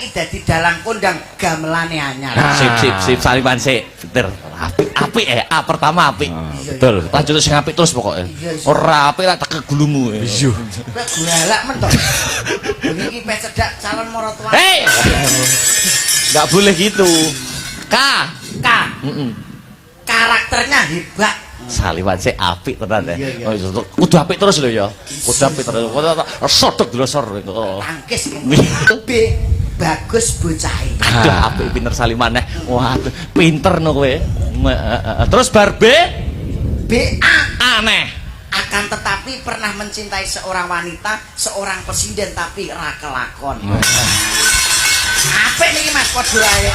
iki dadi dalang kondang gamelane anyar. Sip saliman sik. Bener. Apik pertama apik. Betul. Lanjut sing apik terus pokoke. Ora apik lak teke gulumu. Iya. Kowe golak men to. Iki pes cedak calon maratuwa. Hei. Enggak boleh gitu. K. Karakternya hebat. Saliman sik apik tenan ya. Kudu apik terus lho ya. Kudu apik terus. Sodok dulu sor. Tangkis. B. Bagus bocahe. Aduh, apik pinter Saliman neh. Waduh, pinter no kowe. Terus bar B? B. Aneh. Akan tetapi pernah mencintai seorang wanita, seorang presiden tapi ra kelakon. Apik niki Mas padha ae.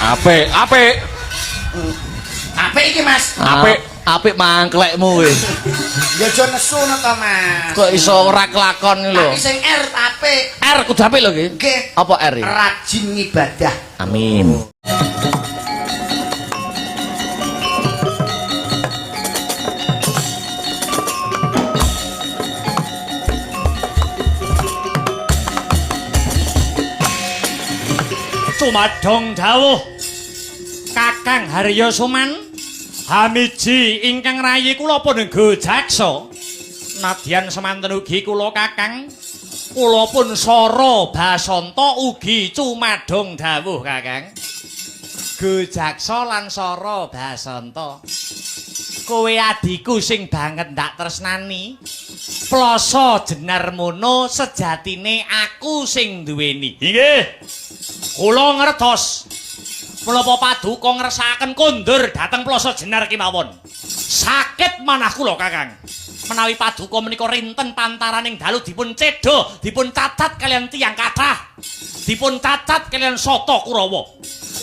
Apik. Apik iki Mas. Apik mangklekmu kowe. Ya aja nesu to Mas. Kok iso ora kelakon lho. Tapi sing R apik. R kudu apik lho iki. Nggih. Apa R iki? Rajin ibadah. Amin. Sumadong dawuh Kakang Haryo Suman Hamiji ingkang rayi kula pun Jaksa nadyan semanten ugi kula Kakang kula pun Sara Basanta ugi cumadong dawuh Kakang Jaksa lan Sara Basanta kowe adiku sing banget ndak tresnani Plasa jenar mono sejatine aku sing duweni nggih kula ngertos menapa paduka ngersakaken kondur dhateng Plasa jenar kemawon sakit manah kula Kakang menawi paduka menika rinten pantaraning dalu dipun cedha dipun cacat kalian tiyang kathah dipun cacat kalian Sata Kurawa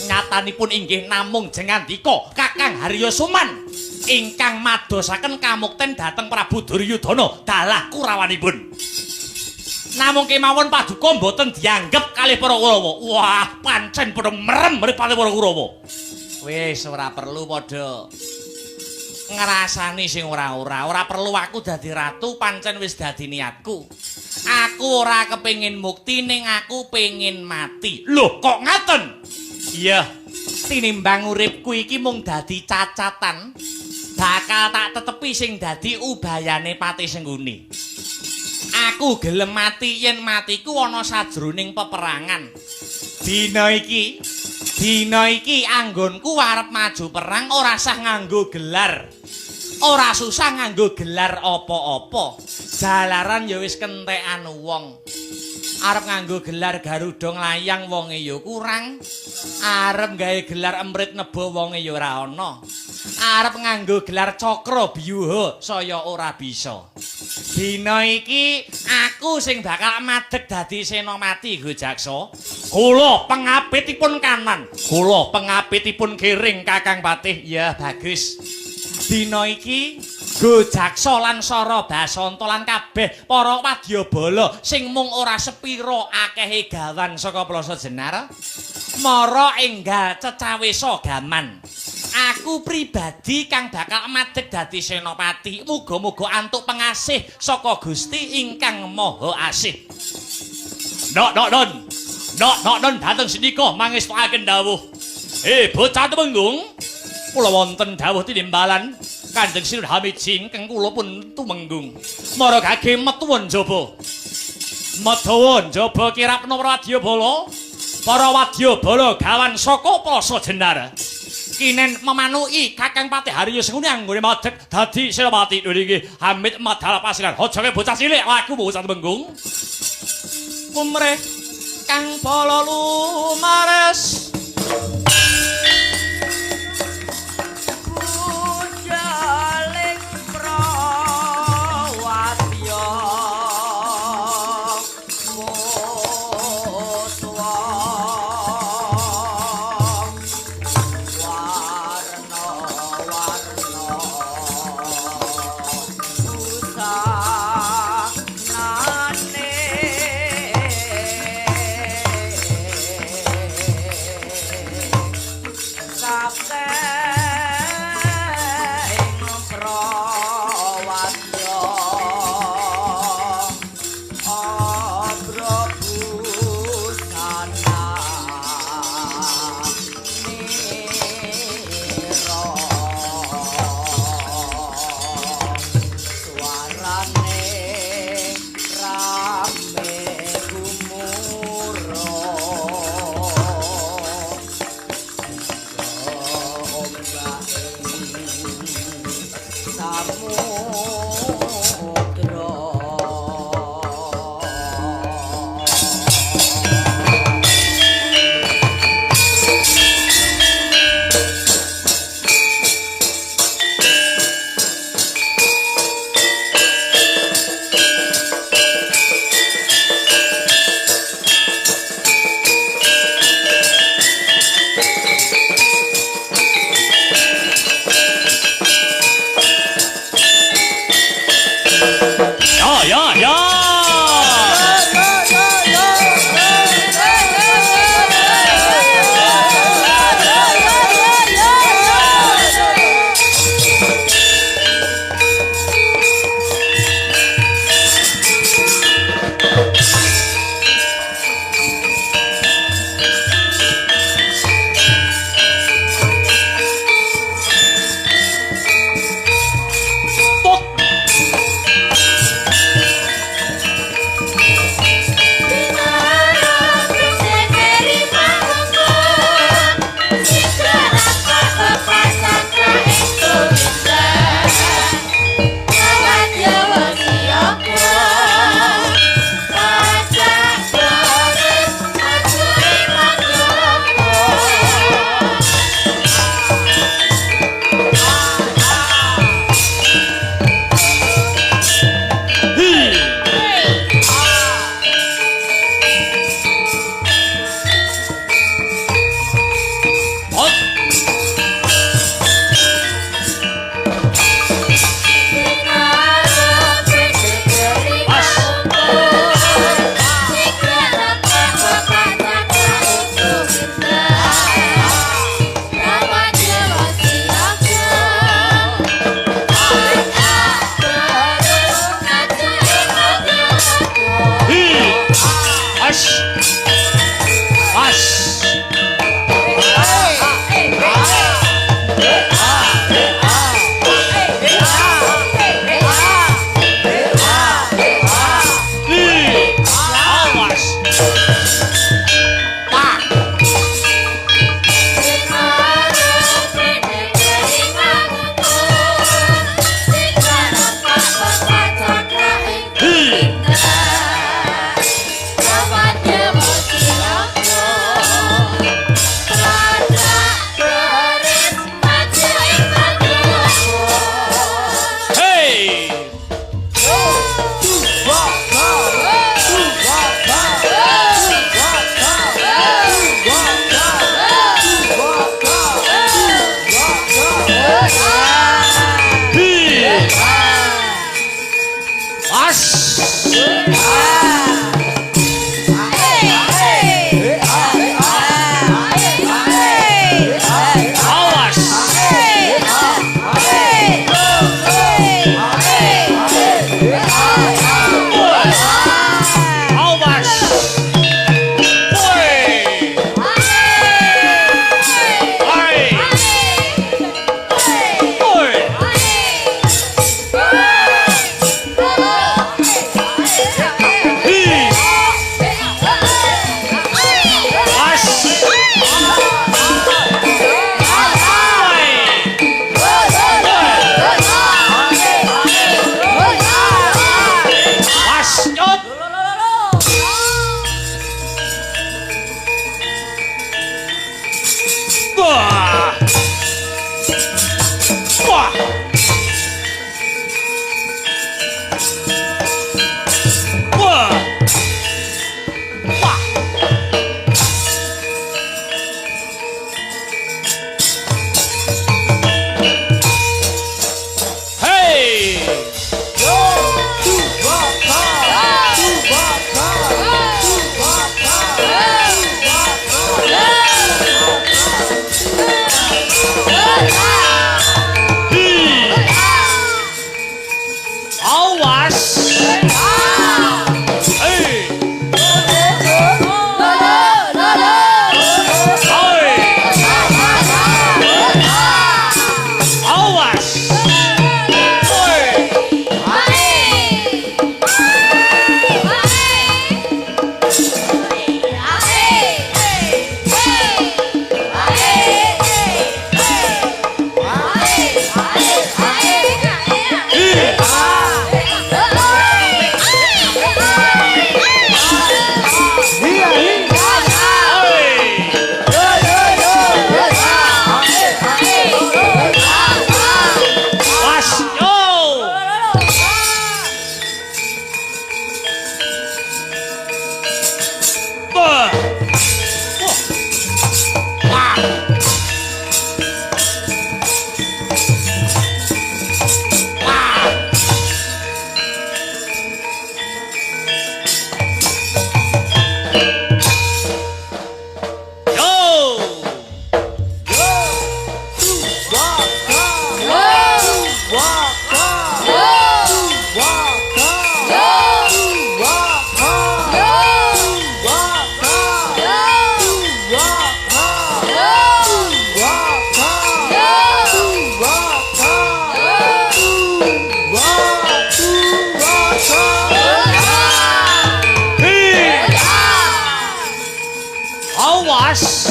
nyatanipun inggih namung jengandika Kakang Haryo Suman ingkang madosaken kamukten dhateng Prabu Duryudana dalah Kurawanipun namung kemawon paduka mboten dianggep kalih para Kurawa. Wah, pancen padha merem mripate para Kurawa. Wis ora perlu padha ngrasani sing ora-ora. Ora perlu aku dadi ratu, pancen wis dadi niatku. Aku ora kepengin mukti ning aku pengin mati. Loh, kok ngaten? Iya. Tinimbang uripku iki mung dadi cacatan, bakal tak tetepi sing dadi ubayane Pati Sengguni. Aku gelem mati yen matiku ana sajroning peperangan. Dina iki anggonku arep maju perang ora sah nganggo gelar. Ora susah nganggo gelar apa-apa. Jalaran ya wis kentekan wong. Arep nganggo gelar Garuda nglayang wonge ya kurang. Arep gawe gelar Emrit Nebo wonge ya ora ana. Arep nganggo gelar Cakra Byuha saya ora bisa. Dina iki aku sing bakal madeg dadi senopati Jaksa. Kula pengapitipun kanan, kula pengapitipun kiring Kakang Patih. Ya bagus. Dina iki Jaksa lan Sara Basanta lan kabeh para wadyabala sing mung ora sepira akehe gawan saka Plasa Jenar mara enggal cecawisa gaman. Aku pribadi kang bakal madeg dadi senopati. Muga-muga antuk pengasih saka Gusti ingkang Maha Asih. Nok dhateng sinika mangestukaken dawuh. Bocah Temenggung, kula wonten dawuh tinimbalan Kanjeng Sri Hamiji ingkang kula pun tumenggung. Mara gage metuwun jaba. Metuwun jaba kirap para wadyabala. Para wadyabala gawan saka Plasa Jenar. Kinen memanuki Kakang Patih Haryo Sengguni anggone madeg dadi senopati niki Hamid Madal Pasilan. Aja bocah cilik aku bocah Temenggung. Kumreh kang bala lumares Bujaling prawadya Wah. Wah. Wah. Hey. Awas. Hey. Awas.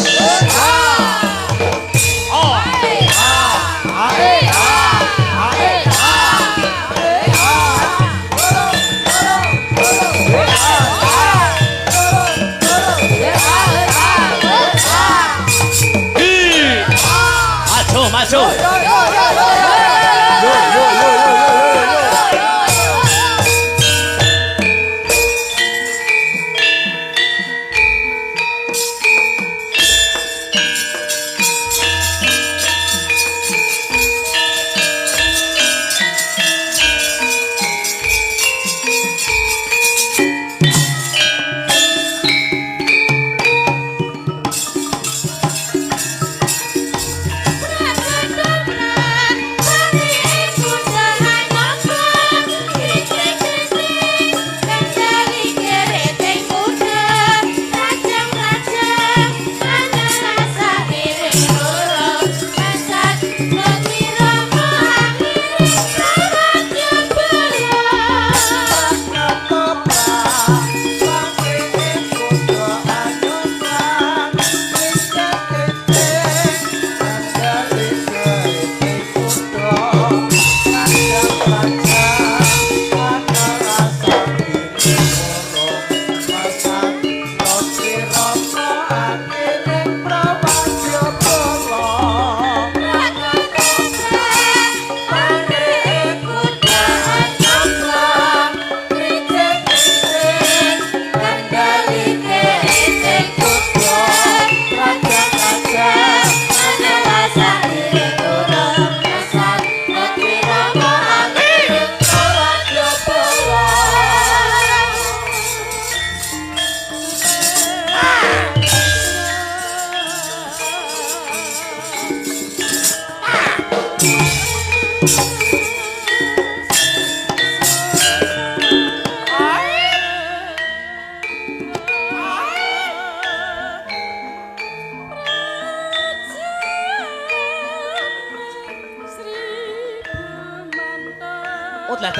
Oh,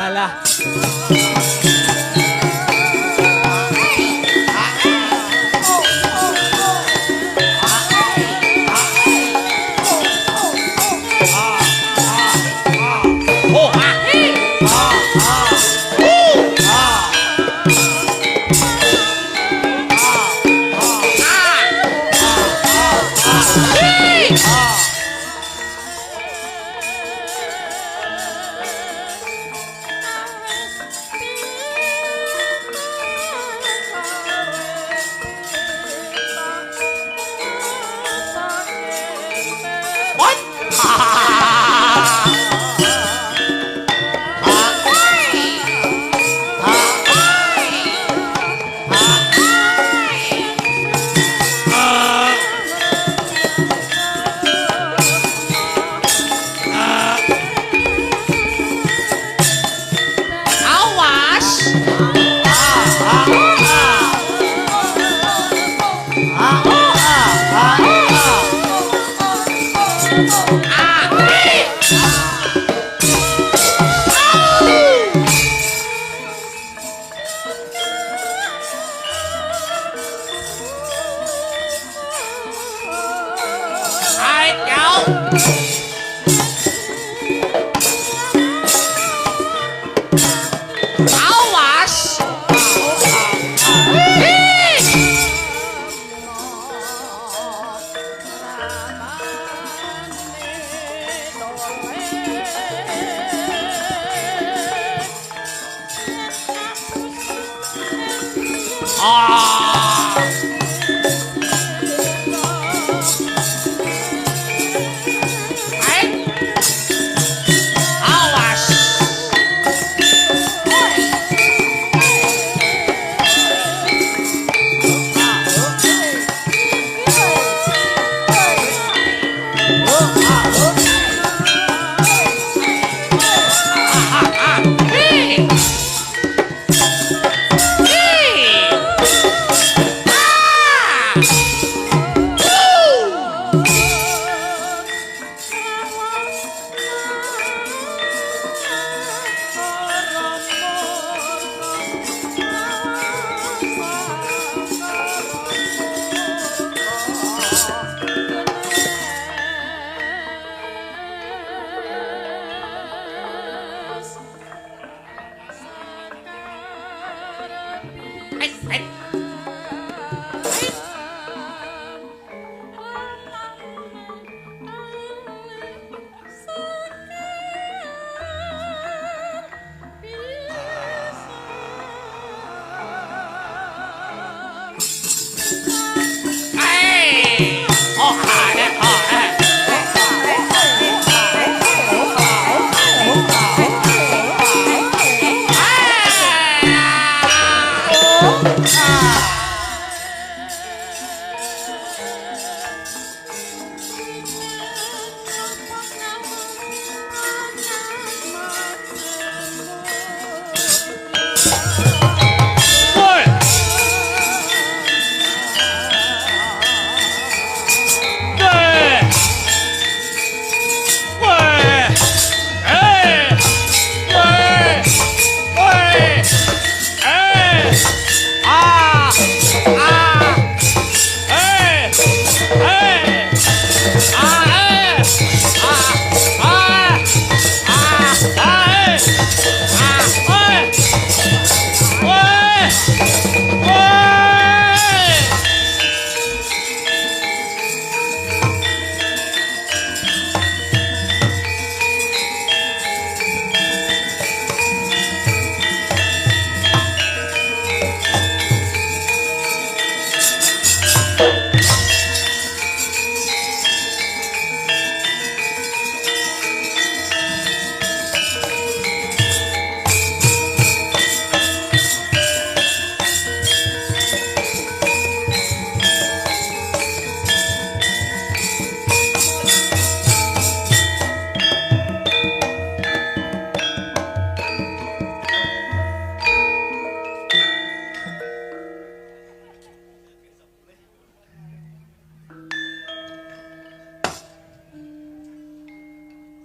dalah. Awas.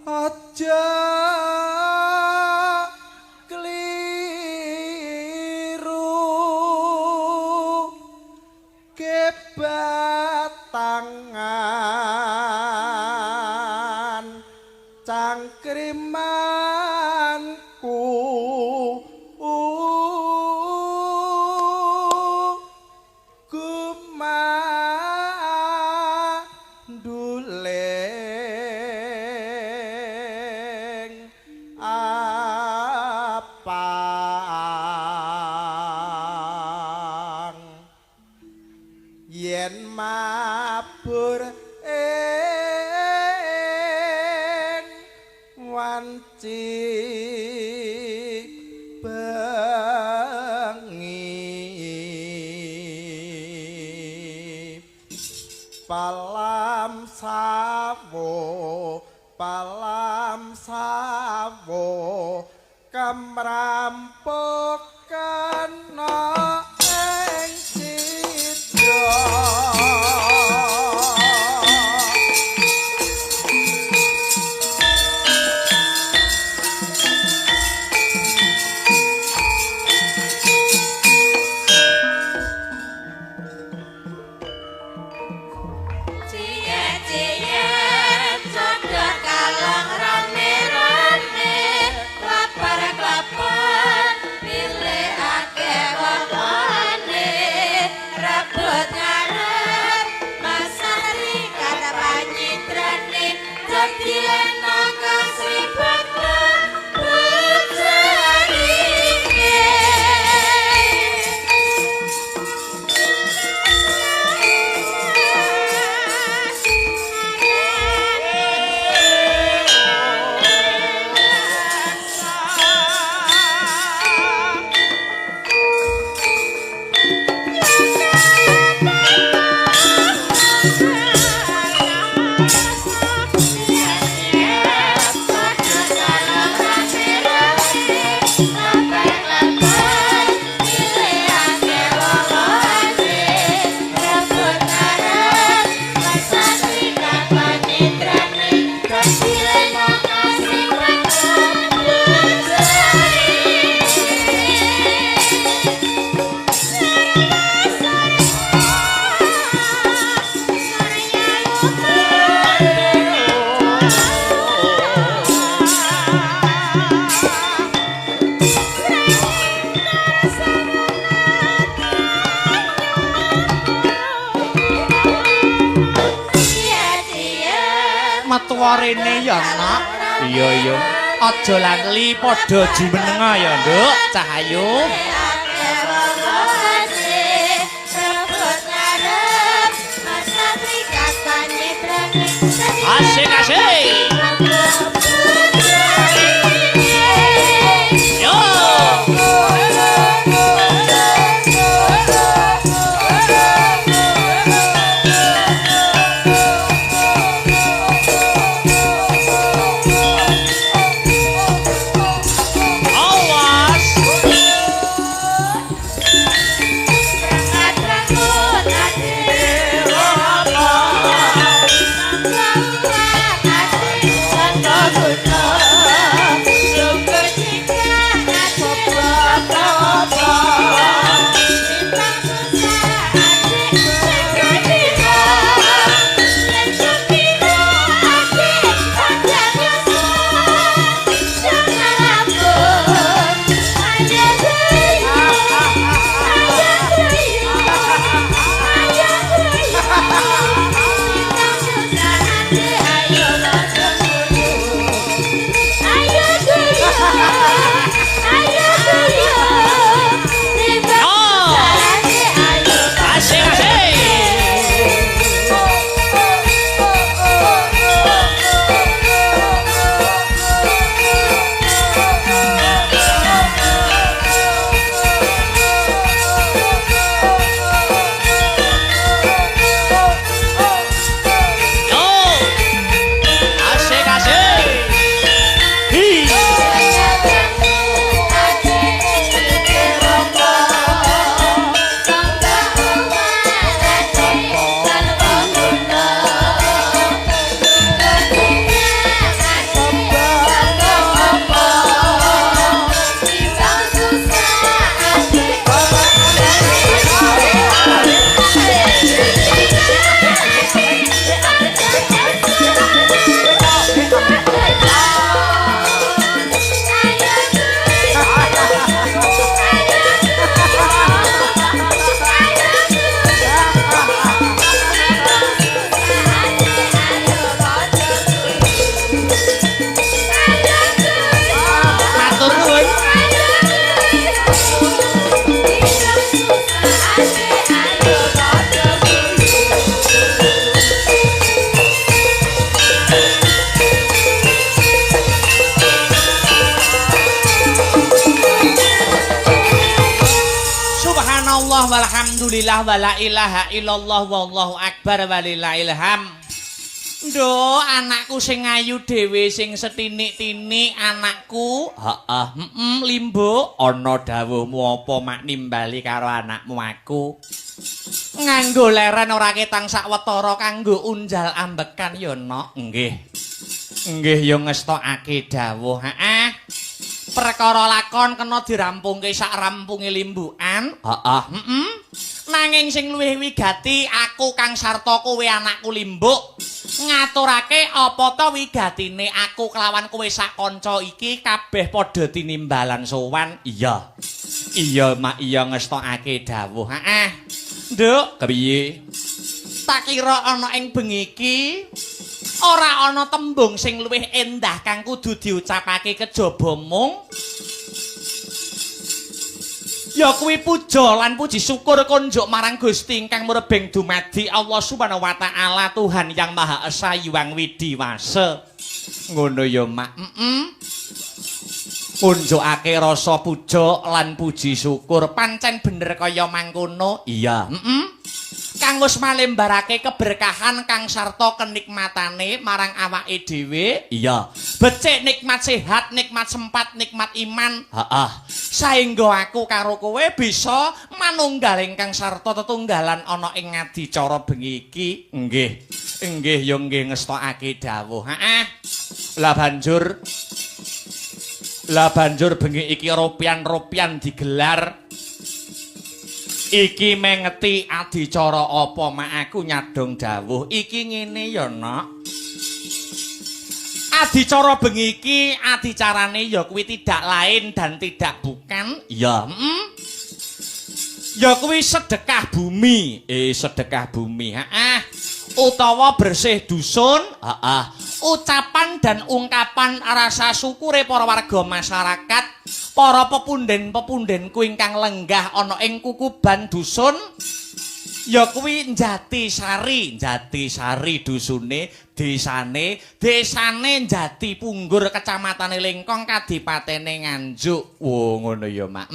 Aja kliru kebatangan cangkrimanku gumanduleng apang yen mabur ing wanci bengi palam sawo kamrampukan ing sidra Cie-cie tuwa rene ya, Nak. Iya, iya. Aja lali padha jumenenga ya, Nduk. Cahayu. Asik, asik. Yo. Walhamdulillah wala ilaha illallah wallahu akbar walillahil ham. Nduk, anakku sing ayu dhewe sing setinik-tinik anakku. Heeh, Limbo, ana dawuhmu apa mak nimbali karo anakmu aku? Nganggo leren ora ketang sawetara kanggo unjal ambekan ya, Nok. Nggih. Nggih ya ngestokake dawuh. Heeh. Perkara lakon kena dirampungke sak rampunge limbukan. Heeh, Nanging sing luwih wigati aku Kang Sarta kowe anakku Limbuk. Ngaturake apa ta wigatine aku kelawan kowe sak kanca iki kabeh padha tinimbalan sowan. Iya. Iya, Mak, iya ngestokake dawuh. Heeh. Nduk, kepiye? Tak kira ana ing bengi iki ora ana tembung sing luwih endah kang kudu diucapake kejaba mung ya kuwi puja lan puji syukur konjuk marang Gusti ingkang murebeng dumadi Allah Subhanahu wa taala Tuhan yang Maha Esa Hyang Widiwasa. Ngono ya, Mak. Kunjukake rasa puja lan puji syukur pancen bener kaya mangkono. Iya, Kang wis malembarake keberkahan Kang sarta kenikmatane marang awake dhewe. Iya. Becik nikmat sehat, nikmat sempat, nikmat iman. Heeh. Saengga aku karo kowe bisa manunggal ingkang sarta tetunggalan ana ing ngadicara bengi iki. Nggih. Nggih ya nggih ngestokake dawuh. Heeh. Lah banjur bengi iki ropian-ropian digelar. Iki mengeti adicara apa mak aku nyadong dawuh. Iki ngene ya, Nok. Adicara bengi iki adicarane ya kuwi tidak lain dan tidak bukan. Ya, ya kuwi sedekah bumi. Sedekah bumi. Utawa bersih dusun. ucapan dan ungkapan rasa syukure para warga masyarakat, para pepunden-pepundenku ingkang lenggah ana ing kukuban dusun ya kuwi Jatisari dusune, desane Jati Punggur, Kacamatane Lengkong, Kadipatene Nganjuk. Wo ngono ya, Mak.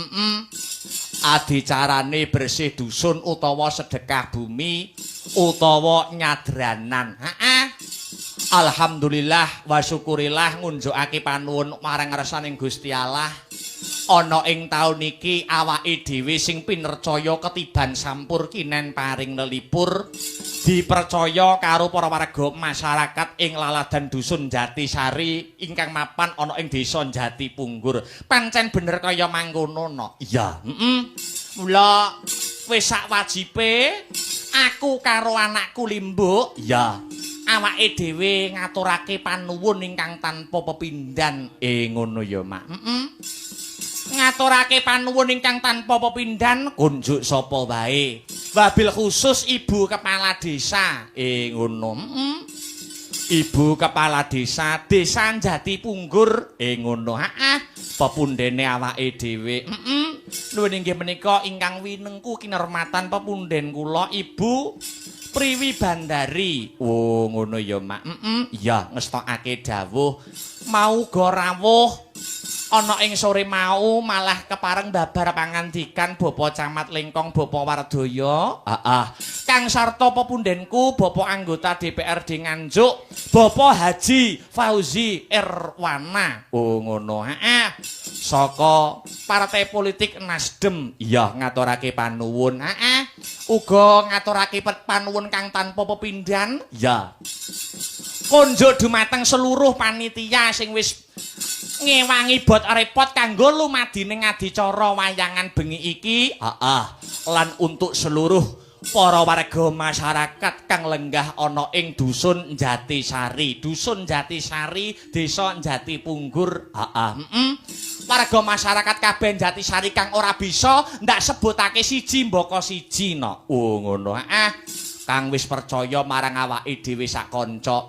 Adicarane bersih dusun utawa sedekah bumi utawa nyadranan. Heeh. Alhamdulillah wa syukurillah ngunjukake panuwun marang ngarsaning Gusti Allah. Ana ing taun iki awake dhewe sing pinercaya ketiban sampur kinen paring lelipur dipercaya karo para warga masyarakat ing laladan dusun Jatisari ingkang mapan ana ing desa Jati Punggur. Pancen bener kaya mangkono no. Iya, mula wis sak wajibe aku karo anakku Limbuk, ya awake dhewe ngaturake panuwun ingkang tanpa pepindhan. Ngono ya, Mak. Ngaturake panuwun ingkang tanpa pepindhan kunjuk sapa wae. Wabil khusus Ibu Kepala Desa. Ngono. Ibu Kepala Desa Jati Punggur. Ngono. Pepundhene awake dhewe. Nuwun inggih menika ingkang winengku kinurmatan pepunden kula Ibu Priwi Bandari. Oh ngono ya, Mak. Iya ngestokake dawuh mau go rawuh ana ing sore mau malah kepareng babar pangandikan Bapak Camat Lengkong Bapak Wardoyo. Kang sarta pepundenku Bapak anggota DPRD Nganjuk Bapak Haji Fauzi Irwana. Oh ngono. Saka partai politik Nasdem. Iya ngaturake panuwun. Uga ngaturake panuwun kang tanpa pepindhan. Ya. Konjuk dumateng seluruh panitia sing wis ngewangi bot repot kanggo lumadine ngadicara wayangan bengi iki. Lan untuk seluruh para warga masyarakat kang lenggah ana ing dusun Jatisari, desa Jati Punggur. Warga masyarakat kabeh Jatisari kang ora bisa ndak sebutake siji mbaka siji no. Oh ngono. Kang wis percaya marang awake dhewe sak kanca.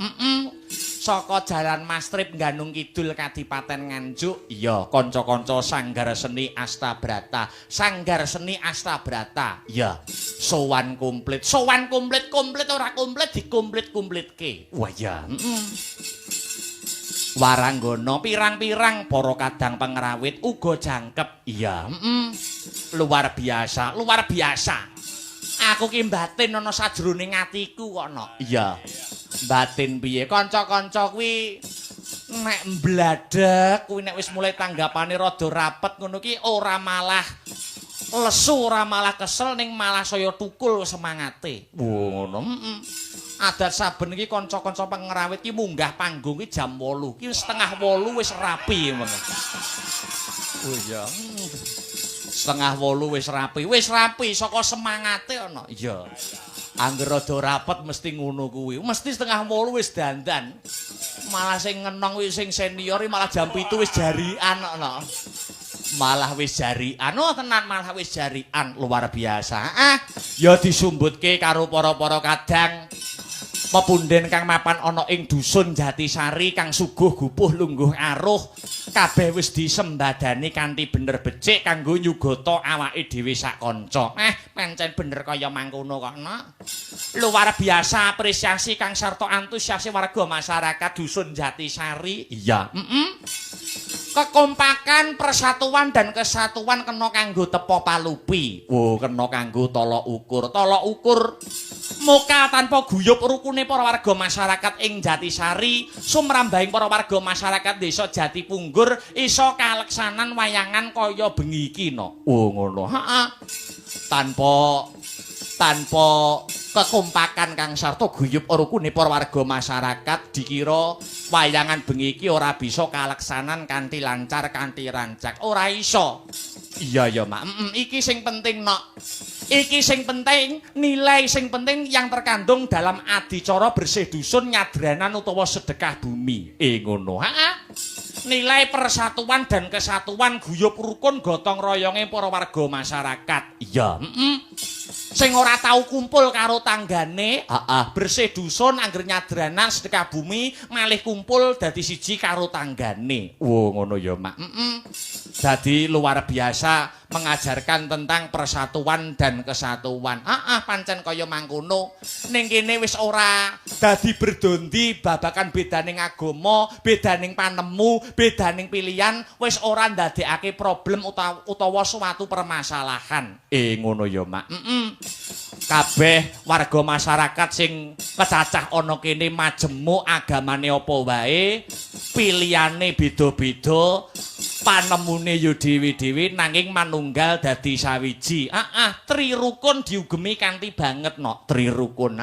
Saka Jalan Mastrip Ganung Kidul Kadipaten Nganjuk. Iya, kanca-kanca Sanggar Seni Astabrata. Ya, sowan komplit ora komplit dikomplit-komplitke. Wah ya. Waranggana pirang-pirang para kadang pengrawit uga jangkep. Iya, luar biasa. Aku ki batin ana sajroning atiku kok no. Iya. Batin piye? Kanca-kanca kuwi nek mbladek kuwi nek wis mulai tanggapane rada rapet ngono ki ora malah lesu, ora malah kesel ning malah saya tukul semangate. Ngono. Adat saben iki kanca-kanca pengrawit ki munggah panggung ki jam 8. Ki setengah 8 wis rapi ngono. Oh iya. Setengah 8 wis rapi saka semangate ana. Iya. Angger rada rapet mesti ngono kuwi. Mesti setengah 8 wis dandan. Malah sing ngenong wis sing senior malah jam 7 wis jarian ana. Malah wis jarian. Oh tenan malah wis jarian luar biasa. Ya disumbutke karo para-para kadang pepunden kang mapan ana ing dusun Jatisari kang suguh gupuh lungguh aruh kabeh wis disembadani kanthi bener becik kanggo nyugata awake dhewe sak kanca. Pancen bener kaya mangkono kok, Nak. Luar biasa apresiasi kang sarta antusiasi warga masyarakat dusun Jatisari. Iya, kekompakan, persatuan dan kesatuan kena kanggo tepo palupi. Kena kanggo tolok ukur muka tanpa guyub rukune para warga masyarakat ing Jatisari sumrambahing para warga masyarakat desa Jati Punggur iso kaleksanan wayangan kaya bengi iki no. Ngono. Tanpa kekompakan kang sarta guyub rukune para warga masyarakat dikira wayangan bengi iki ora bisa kaleksanan kanthi lancar kanthi rancak. Ora iso. Iya ya, Mak. Iki sing penting, Nok. Iki sing penting, nilai sing penting yang terkandung dalam adicara bersih dusun nyadranan utawa sedekah bumi. Ngono. Nilai persatuan dan kesatuan guyub rukun gotong royonge para warga masyarakat. Iya, sing ora tau kumpul karo tanggane, bersih dusun angger nyadranan sedekah bumi malih kumpul dadi siji karo tanggane. Wo ngono ya, Mak. Dadi luar biasa mengajarkan tentang persatuan dan kesatuan. Pancen kaya mangkono. Ning kene wis ora dadi berdondi babakan bedaning agama, bedaning panemu, bedaning pilihan, wis ora ndadekake problem utawa suatu permasalahan. Ngono ya, Mak. Kabeh warga masyarakat sing kecacah ana kene majemuk agamane apa wae, pilihane beda-beda, panemune yo dewi-dewi nanging manunggal dadi sawiji. Tri rukun diugemi kanthi banget no, tri rukun.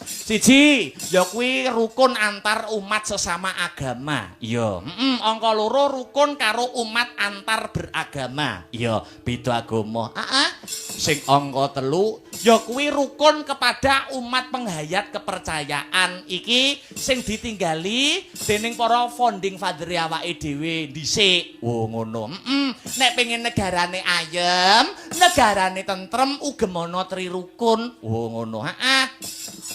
Siji, ya kuwi rukun antar umat sesama agama. Ya, angka loro rukun karo umat antar beragama. Ya, beda agama. Sing angka telu, ya kuwi rukun kepada umat penghayat kepercayaan. Iki sing ditinggali dening para founding father awake dhewe dhisik. Ngono. Nek pengen negarane ayem, negarane tentrem ugem ana tri rukun. Ngono.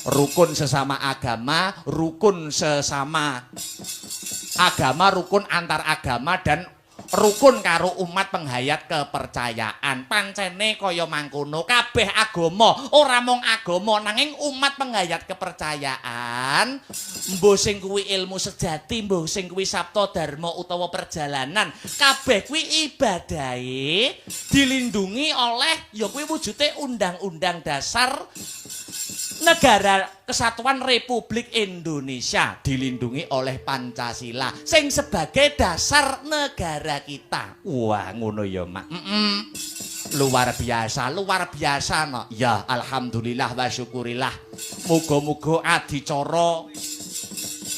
Rukun sesama agama, rukun sesama agama, rukun antar agama dan rukun karo umat penghayat kepercayaan. Pancene kaya mangkono kabeh agama, ora mung agama nanging umat penghayat kepercayaan. Mbuh sing kuwi ilmu sejati, mbuh sing kuwi sabta dharma utawa perjalanan, kabeh kuwi ibadahe dilindungi oleh ya kuwi wujude Undang-Undang Dasar Negara Kesatuan Republik Indonesia, dilindungi oleh Pancasila sing sebagai dasar negara kita. Wah, ngono ya, Mak. Luar biasa no. Ya, alhamdulillah wa syukurillah. Muga-muga adicara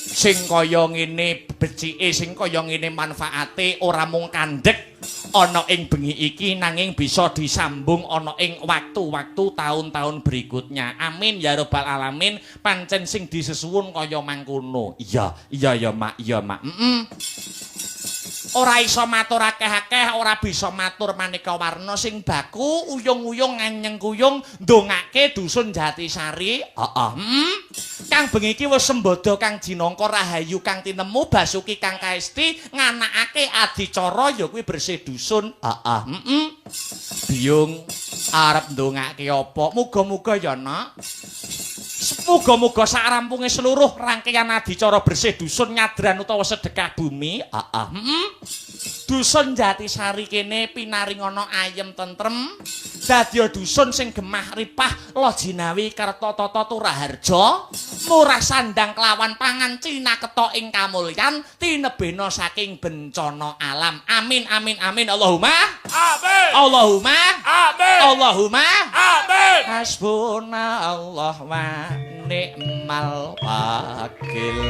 sing kaya ngene becike, sing kaya ngene manfaate ora mung kandhek ana ing bengi iki nanging bisa disambung ana ing waktu-waktu tahun-tahun berikutnya. Amin ya rabbal alamin. Pancen sing disesuwun kaya mangkono. Iya ya, Mak, iya, Mak. Ora iso matur akeh-akeh, ora bisa matur maneka warna sing baku uyung-uyung nganyeng kuyung ndongake dusun Jatisari. Kang bengi iki wis sembada Kang Jinangka rahayu Kang tinemu basuki Kang kaesti nganakake adicara ya kuwi bersih dusun. Biyung arep ndongake apa? Muga-muga ya, Nak. Muga-muga sakrampunge seluruh rangkaian adicara bersih dusun nyadran utawa sedekah bumi. Dusun Jatisari kene pinaringana ayem tentrem, dadya dusun sing gemah ripah lojinawi kerta tata turaharja, murah sandang kelawan pangan cinaketa ing kamulyan tinebena saking bencana alam. Amin amin amin. Allahumma amin. Allahumma amin. Allahumma amin. Hasbunallah wa ni'mal wakil.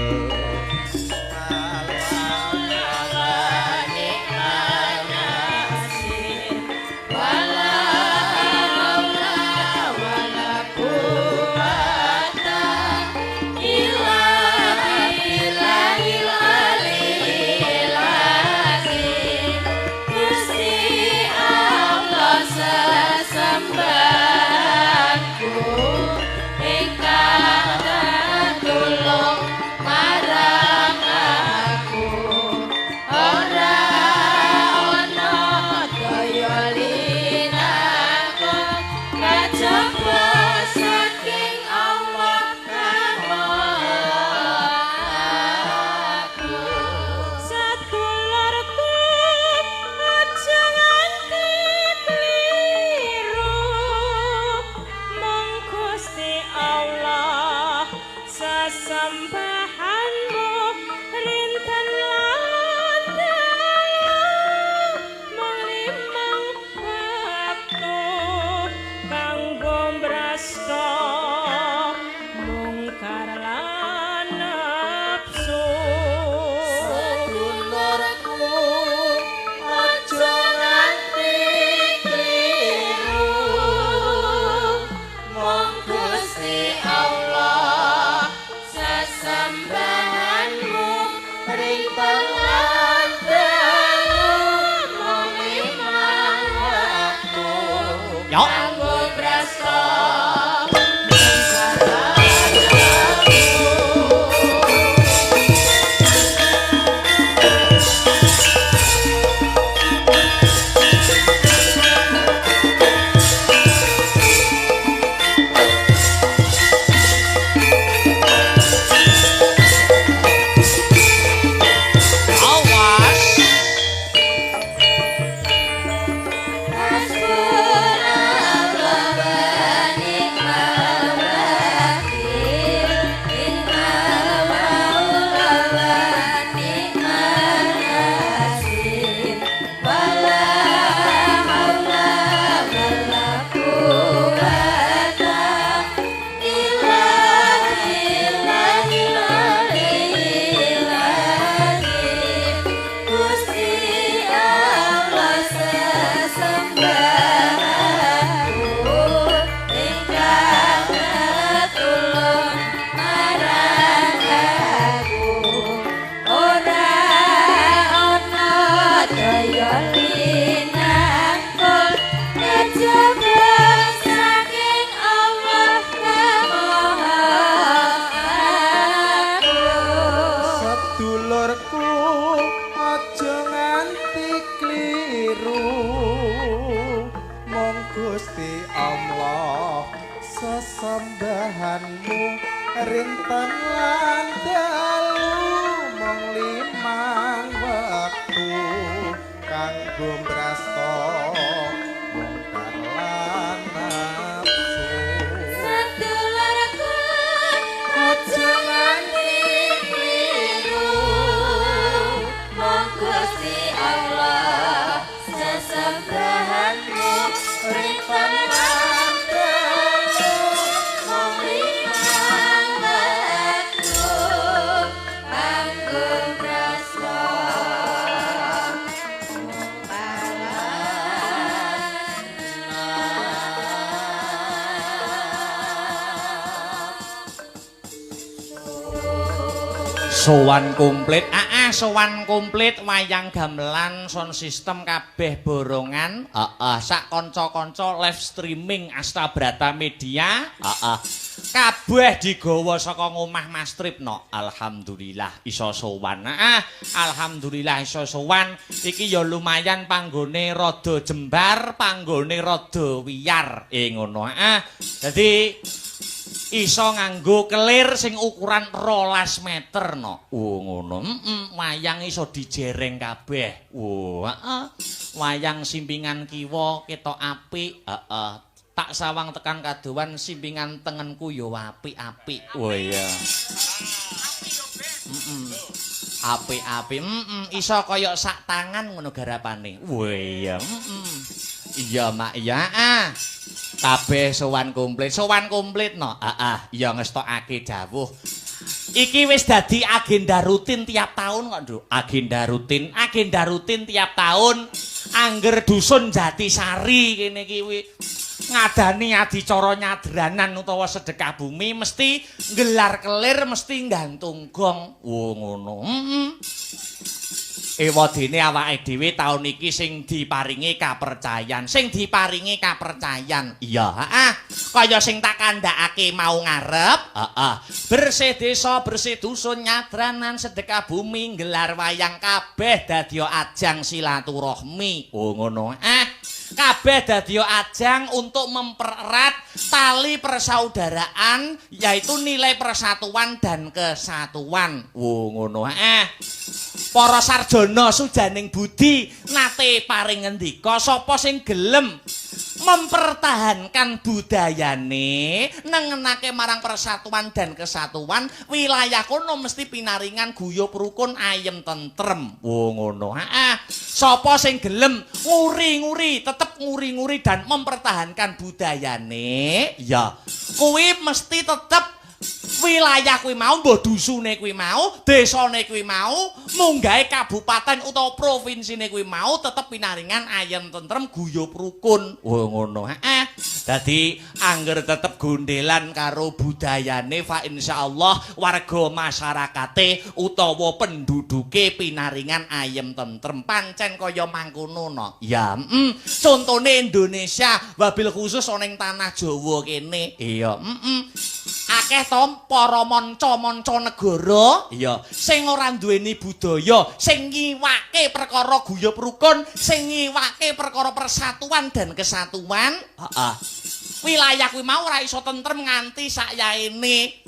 Yo. sesembahanmu rinten lan dalu mung limang wektu kanggo mrasta mungkar lan nafsu Sedulurku aja nganti kliru mong Gusti Allah sesembahanmu rinten lan dalu mong limang wektu kanggo mrasta Sowan komplit, sowan komplit wayang gamelan sound system kabeh borongan. Sak kanca-kanca live streaming Astabrata Media. Kabeh digawa saka ngomah Mas Tripno. Alhamdulillah iso sowan. Alhamdulillah iso sowan. Iki ya lumayan panggone rada jembar, panggone rada wiyar. Ngono. Dadi iso nganggo kelir sing ukuran 12 meter no. Ngono. Wayang iso dijereng kabeh. Wayang simpingan kiwa ketok apik. Tak sawang tekan kadowan simpingan tengenku ya apik-apik. Oh iya. Apik-apik. Iso kaya sak tangan ngono garapane. Oh iya. Iya mak iya. Kabeh sowan komplit no. Ya ngestokake dawuh. Iki wis dadi agenda rutin tiap tahun kok, Nduk. Agenda rutin tiap tahun. Angger dusun Jatisari kene iki ngadani adicara nyadranan utawa sedekah bumi mesti nggelar kelir mesti nggantung gong. Ngono. Ewadene awake dhewe taun iki sing diparingi kapercayan. Iya, kaya sing tak kandhakake mau ngarep. Bersih desa, bersih dusun, nyadranan, sedekah bumi, nggelar wayang kabeh dadi ajang silaturahmi. Ngono. Kabeh dadi ajang untuk mempererat tali persaudaraan yaitu nilai persatuan dan kesatuan. Ngono. Para sarjana sujaning budi nate paring ngendika sapa sing gelem mempertahankan budayane nengenake marang persatuan dan kesatuan wilayah kono mesti pinaringan guyub rukun ayem tentrem. Ngono. Sapa sing gelem nguri-nguri tetep nguri-nguri dan mempertahankan budayane ya kuwi mesti tetep wilayah kuwi mau mbah dusune kuwi mau desane kuwi mau munggahe kabupaten utawa provinsine kuwi mau tetep pinaringan ayem tentrem guyub rukun. Ngono. Dadi angger tetep gondelan karo budayane fa insyaallah warga masyarakate utawa penduduke pinaringan ayem tentrem pancen kaya mangkono no. Ya, contone Indonesia wabil khusus ana ing tanah Jawa kene. Iya, akeh to para manca-manca negara iya sing ora duweni budaya sing ngiwake perkara guyub rukun sing ngiwake perkara persatuan dan kesatuan wilayah kuwi mau ora iso tentrem nganti sakyaene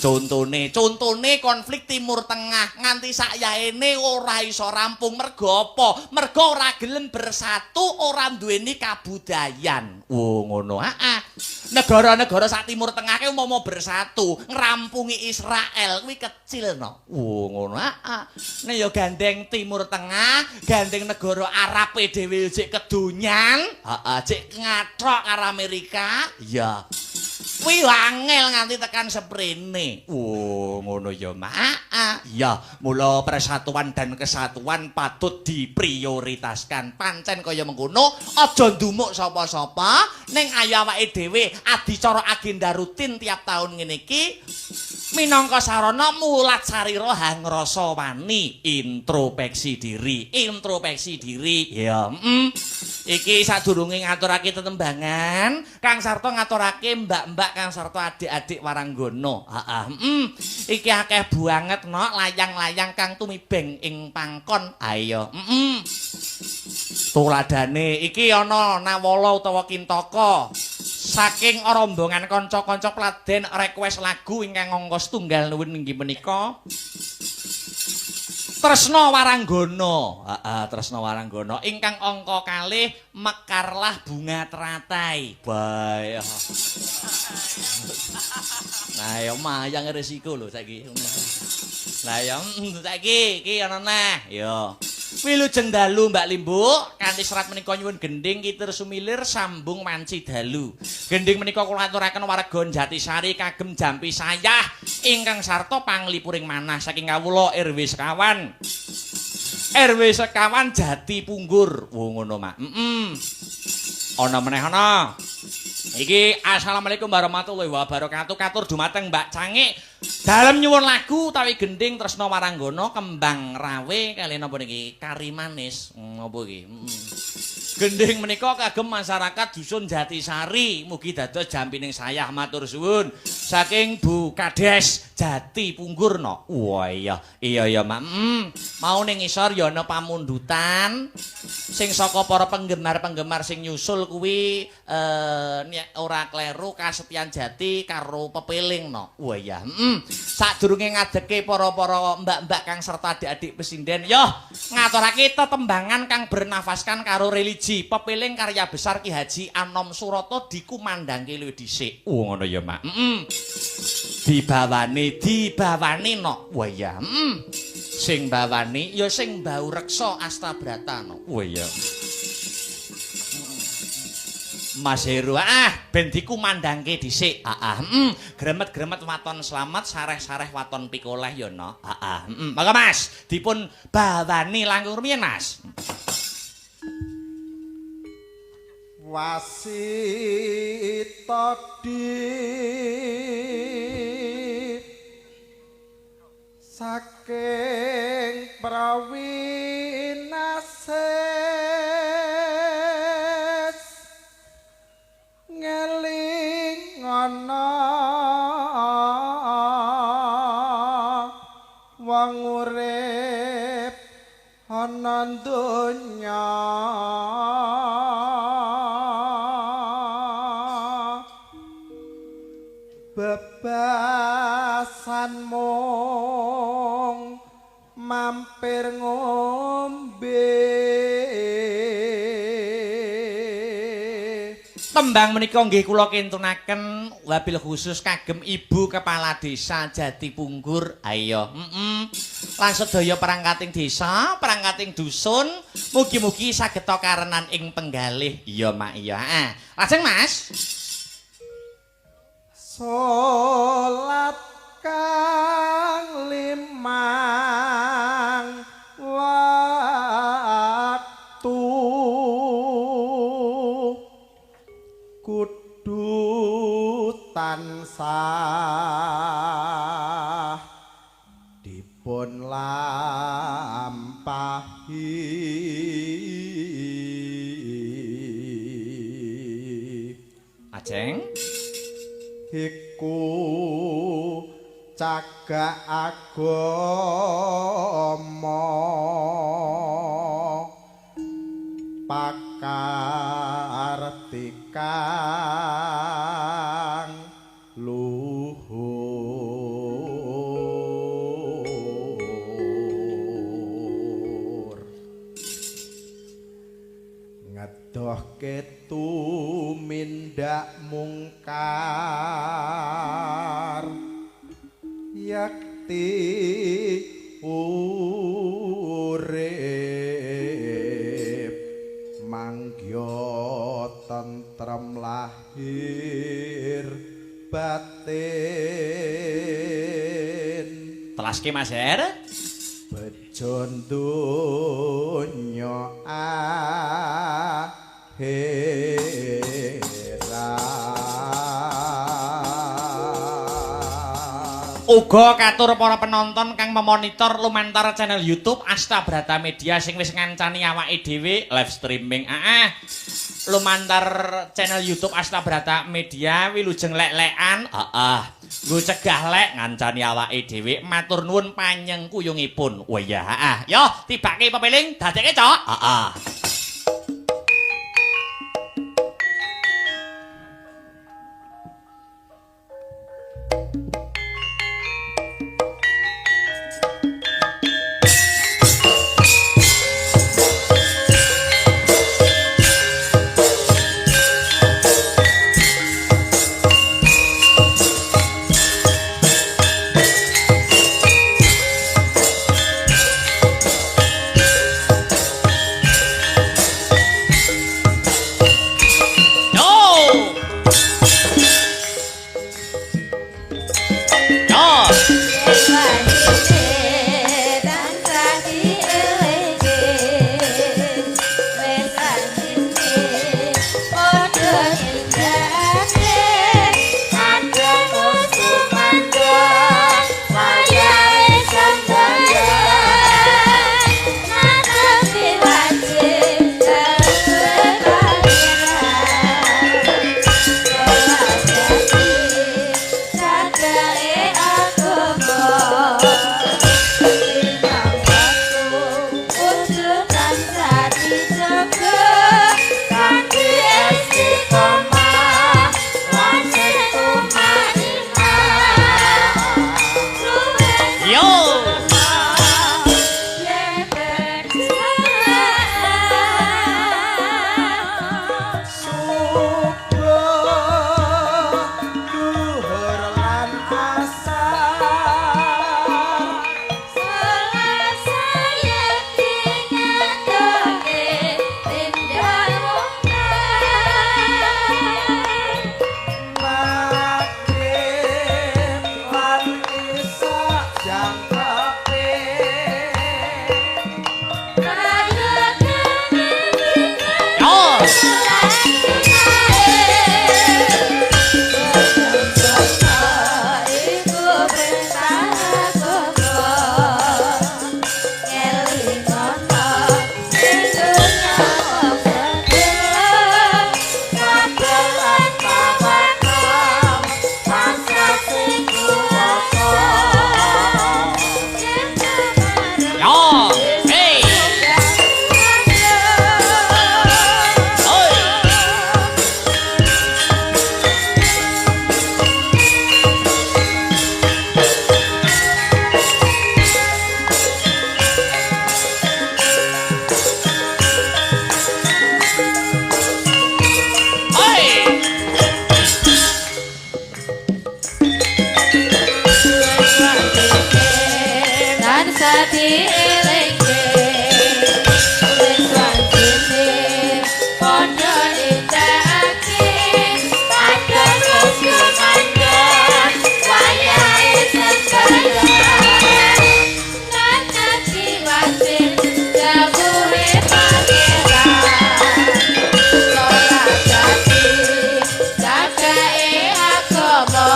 contone konflik Timur Tengah nganti sakyaene ora iso rampung mergo apa mergo ora gelem bersatu ora duweni kabudayan. Ngono. Negara-negara sak Timur Tengah ki umpama bersatu ngrampungi Israel kuwi kecil no. Ngono. Nek ya gandeng Timur Tengah, gandeng negara Arab dhewe jek kedonyan, jek ngathok karo Amerika, ya. Kuwi angel nganti tekan seprene. Ngono ya, Mak. Ya, mula persatuan dan kesatuan patut diprioritaskan. Pancen kaya mengkono, aja ndumuk sapa-sapa, ning ayo awake dhewe adicara agenda rutin tiap tahun ngene iki minangka sarana mulat sarira hang rasa wani, introspeksi diri. Ya, iki sadurunge ngaturake tetembangan, Kang Sarto ngaturake mbak-mbak Kang Sarto adik-adik waranggono. Iki akeh banget no layang-layang kang tumibeng ing pangkon. Ayo. Tuladane iki ana Nawala utawa Kintaka. saking rombongan kanca-kanca Pladen request lagu ingkang angka setunggal nuwun inggih menika Tresna Waranggana. Tresna Waranggana ingkang angka kalih Mekarlah Bunga Teratai. Bae. Nah ya mayang resiko lho saiki. Lah ya saiki iki ana nah ya. Wilujeng dalu Mbak Limbu kanthi serat menika nyuwun gending kitur sumilir sambung manci dalu. Gending menika kula aturaken warga Jatisari kagem jampi sayah ingkang sarta panglipuring manah saking kawula RW sekawan. RW sekawan Jati Punggur. Wo ngono Mak. Ana meneh ana. Iki assalamualaikum warahmatullahi wabarakatuh. Katur dumateng Mbak Cangik. Dalem nyuwun lagu utawi gending Tresna Waranggana kembang rawe kaliyan napa niki kari manis. Napa iki? Gending menika kagem masyarakat dusun Jatisari. Mugi dados jampining sayah matur suwun. Saking Bu Kades Jati Punggurna. Wah iya. Iya Mak. Mau ning ngisor ya ana pamundutan sing saka para penggemar-penggemar sing nyusul kuwi nek ora kleru Kasepian Jati karo Pepeling no. Wah iya. Sadurunge ngadeke para-para mbak-mbak kang serta adik-adik pesinden, yo ngaturake tetembangan kang bernafaskan karo religi. Pepeling karya besar Ki Haji Anom Surata dikumandangke luwih dhisik. Ngono ya, Mak. Dibawani no. Wah iya. Sing bawani ya sing bau reksa Astabrata no. Wah iya. Mas Heru ben dikumandangke dhisik. Gremet-gremet waton slamet, sareh-sareh waton pikoleh ya no. Monggo Mas, dipun bawani langkung rumiyin Mas. Wasita di saking prawinases ngeling ana wong urip ana donya bebasan mung mampir ngombe. Tembang menika nggih kula kintunaken wabil khusus kagem Ibu Kepala Desa Jati Punggur. Ayo, lan sedaya perangkating desa, perangkating dusun, mugi-mugi saged karenan ing penggalih. Iya, Mak, iya. Lajeng, Mas. Salat kang limang waktu kudu tansah dipun lampahi Ajeng iku cagak agama pakartikang luhur ngedohke tumindak mungkar yakti urip manggya tentrem lahir batin telaske Mas Her bejo donya uga katur para penonton kang memonitor lumantar channel YouTube Astabrata Media sing wis ngancani awake dhewe live streaming. Lumantar channel YouTube Astabrata Media wilujeng lek-lekan. Nggo cegah lek ngancani awake dhewe. Matur nuwun panyengkuyungipun. Oh iya, Yo tibake pepeling dadekke, Cok. tansah dielingke wis wancine padha nindakake padha kusumandan wayahe sembahyang nana jiwatin dawuhe pangeran sholat jati jagae agama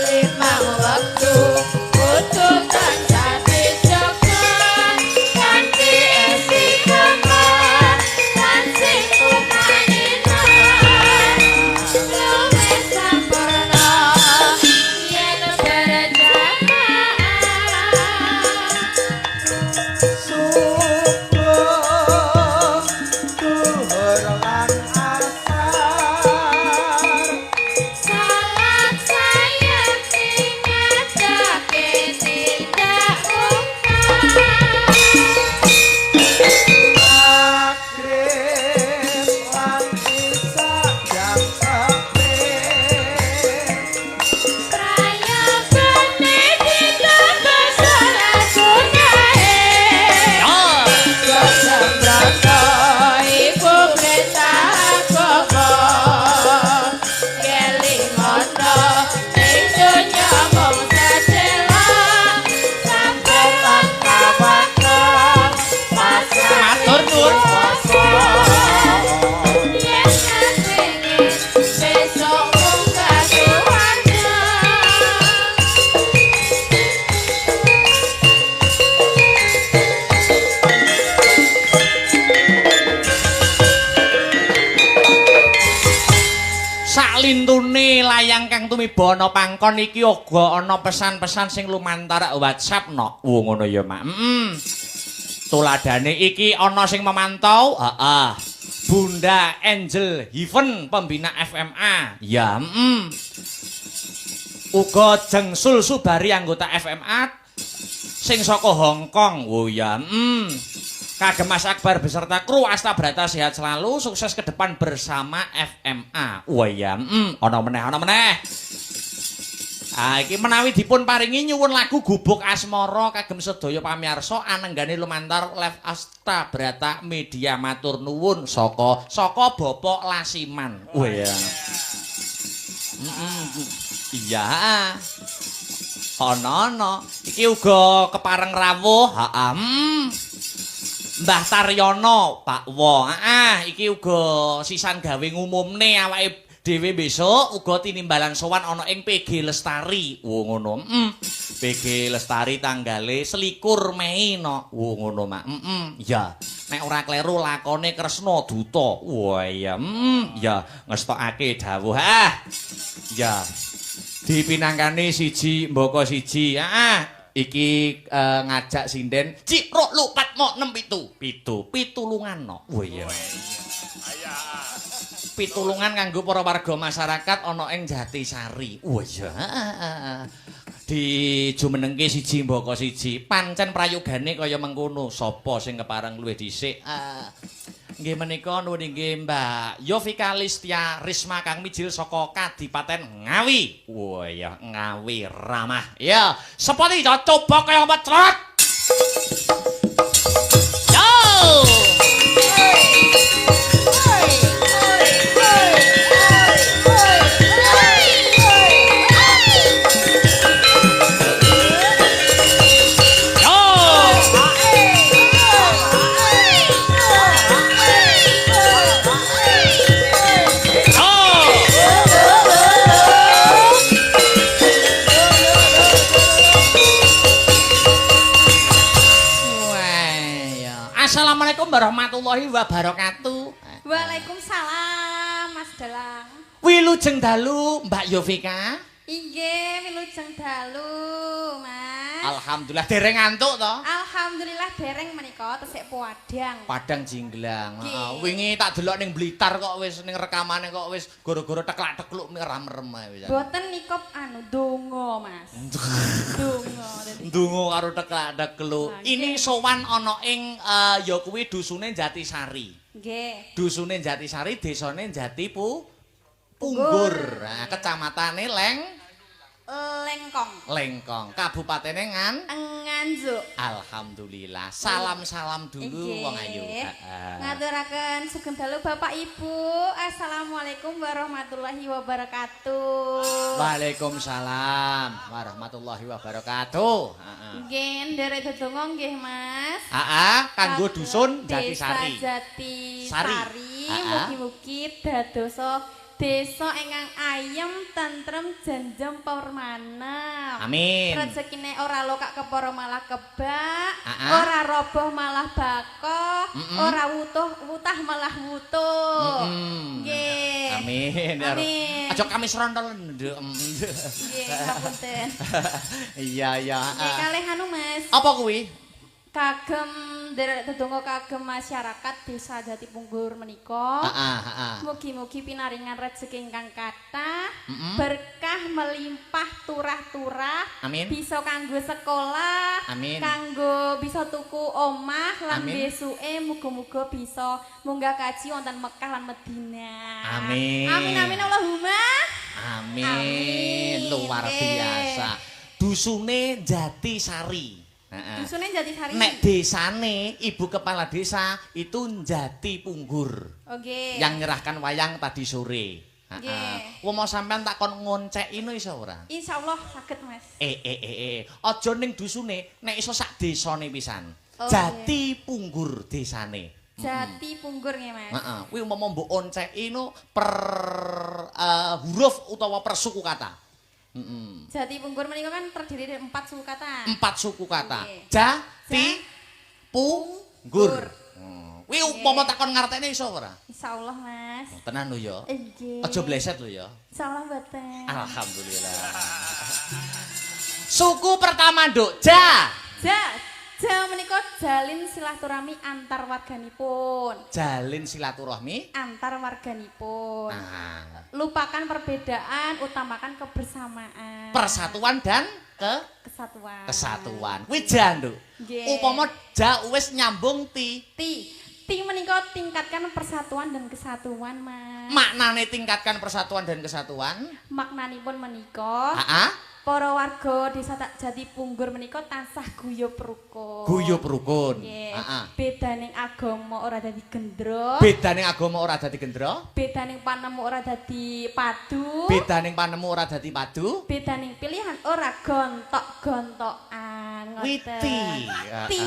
limang wektu kudu tansah dijaga kanthi istiqomah lan sing kumanina luwih sampurna yen berjamaah Subuh duhur lan asar salat saya ingatake tidak Maghrib lan isya jam tepin raya bane ditambah salat sunahe Sembrono iku perintah agama Kelingono ning donya mung sedelok Sampun waktu-waktu Matur nuwun. Yen asringe besok munggah suwarga Saklintune layang kang tumiba ana pangkon iki uga ana pesan-pesan sing lumantar WhatsApp no. Ngono ya, Mak. Tuladane iki ana sing memantau, heeh. Bunda Angel Heaven pembina FMA. Ya, Uga Jengsul Subari anggota FMA sing saka Hong Kong. Oh ya, Kagem Mas Akbar beserta kru Asta Brata sehat selalu, sukses ke depan bersama FMA. Wah ya, ana meneh. Iki menawi dipun paringi nyuwun lagu Gubuk Asmara kagem sedaya pamirsa anenggane lumantar live Asta Brata Media matur nuwun saka Bapak Lasiman. Wah ya. Iya. Ana. Iki uga kepareng rawuh, Mbah Taryono, Pak Wo. Iki uga sisan gawe ngumumne awake dhewe besok uga tinimbalan sowan ana ing PG Lestari. Wo ngono. PG Lestari tanggale 21 Mei no. Wo ngono, Mak. Ya. Nek ora kleru lakone Kresna Duta. Wah iya. Ya ngestokake dawuh. Ya. Dipinangkani siji mbaka siji. Iki ngajak sinden Cik Rok Lu Patmo 67 pitulungan no. Wah iya. Pitulungan kanggo para warga masyarakat ana ing Jatisari. Wah iya. Dijumenengke siji mbaka siji. Pancen prayogane kaya mengkono. Sapa sing kepareng luwih dhisik? Nggih menika nuwun inggih Mbak Yovika Listia Risma Kang Mijil saka Kadipaten Ngawi. Wah ya Ngawi ramah. Ya, sepati coba kaya metrot. Yo! Assalamualaikum warahmatullahi wabarakatuh. Waalaikumsalam Mas Dalang. Wilujeng dalu Mbak Yovika. Inggih wilujeng dalu Mas. Alhamdulillah dereng ngantuk to? Alhamdulillah dereng menika tesik Padang. Padang Jinglang. Nggih. Wingi tak delok ning Blitar kok wis ning rekamane kok wis gara-gara teklak-tekluk merem-merem ae wis. Boten nikop donga Mas. Donga. Ndonga karo teklak-tekluk. Nah, Ini nggih. sowan ana ing ya kuwi dusune Jatisari. Nggih. Dusune Jatisari, desane Punggur. Nah, kecamatane Lengkong. Lengkong, kabupatene nganjuk. Alhamdulillah. Salam-salam dulu Nggih. wong ayu. Heeh. Ngaturaken sugeng dalu Bapak Ibu. Assalamualaikum warahmatullahi wabarakatuh. Waalaikumsalam warahmatullahi wabarakatuh. Heeh. Nggih, nderek dedonga nggih, Mas. Kanggo dusun Desa Jatisari. Jatisari. Ha-ha. Mugi-mugi dadosa desa ingkang ayem, tentrem, janjem purmanem. Amin. Rezekine ora lokak kepara malah kebak, Ha-ha. ora roboh malah bako, ora wutah malah wutuh. Nggih. Amin. Amin. Aja kami serontol nduk. Nggih, ngapunten. Iya ya. Nggih, kalih anu Mas. Apa kuwi? Kagem nderek dedonga kagem masyarakat Desa Jatipunggur menika. Heeh. Mugi-mugi pinaringan rezeki ingkang kathah, berkah melimpah turah-turah, Amin. bisa kanggo sekolah, Amin. kanggo bisa tuku omah lan Amin. besuke muga-muga bisa munggah kaji wonten Mekah lan Madinah. Amin. Amin amin Allahumma. Amin. Amin. Luar Nggih. biasa. Dusune Jatisari. Heeh. Dusune Jatisari. Nek desane ibu kepala desa itu Jatipunggur. Oke. Yang nyerahkan wayang tadi sore. Nggih. Wong mau sampean takon ngoncekino iso ora? Insyaallah saged Mas. Aja ning dusune nek iso sak desane pisan. Oke. Jatipunggur desane. Jatipunggur nggih Mas. Heeh, kuwi umpama mbok oncekino per huruf utawa per suku kata. Jatipunggur menika kan terdiri dari 4 suku kata. 4 suku kata. Oke. Jatipunggur. Kuwi umpama takon ngartekne iso ora? Insyaallah Mas. Tenan lho ya. Nggih. Aja bleset lho ya. Insyaallah mboten. Alhamdulillah. Suku pertama nduk Ja. Ja menika jalin silaturahmi antar warganipun. Jalin silaturahmi. Antar warganipun. Ah, Lupakan perbedaan, utamakan kebersamaan. persatuan dan Kesatuan. Kuwi Ja nduk. Nggih. Upama Ja wis nyambung Ti. Ti menika tingkatkan persatuan dan kesatuan, Mas. Maknane tingkatkan persatuan dan kesatuan. Maknanipun menika Heeh. para warga Desa Jatipunggur menika tansah guyub rukun. Guyub rukun. Nggih. Heeh. Bedaning agama ora dadi gendro. Bedane agama ora dadi gendro. Bedaning panemu ora dadi padu. Bedaning panemu ora dadi padu. Bedaning pilihan ora gontok-gontokan. Witi. Ti.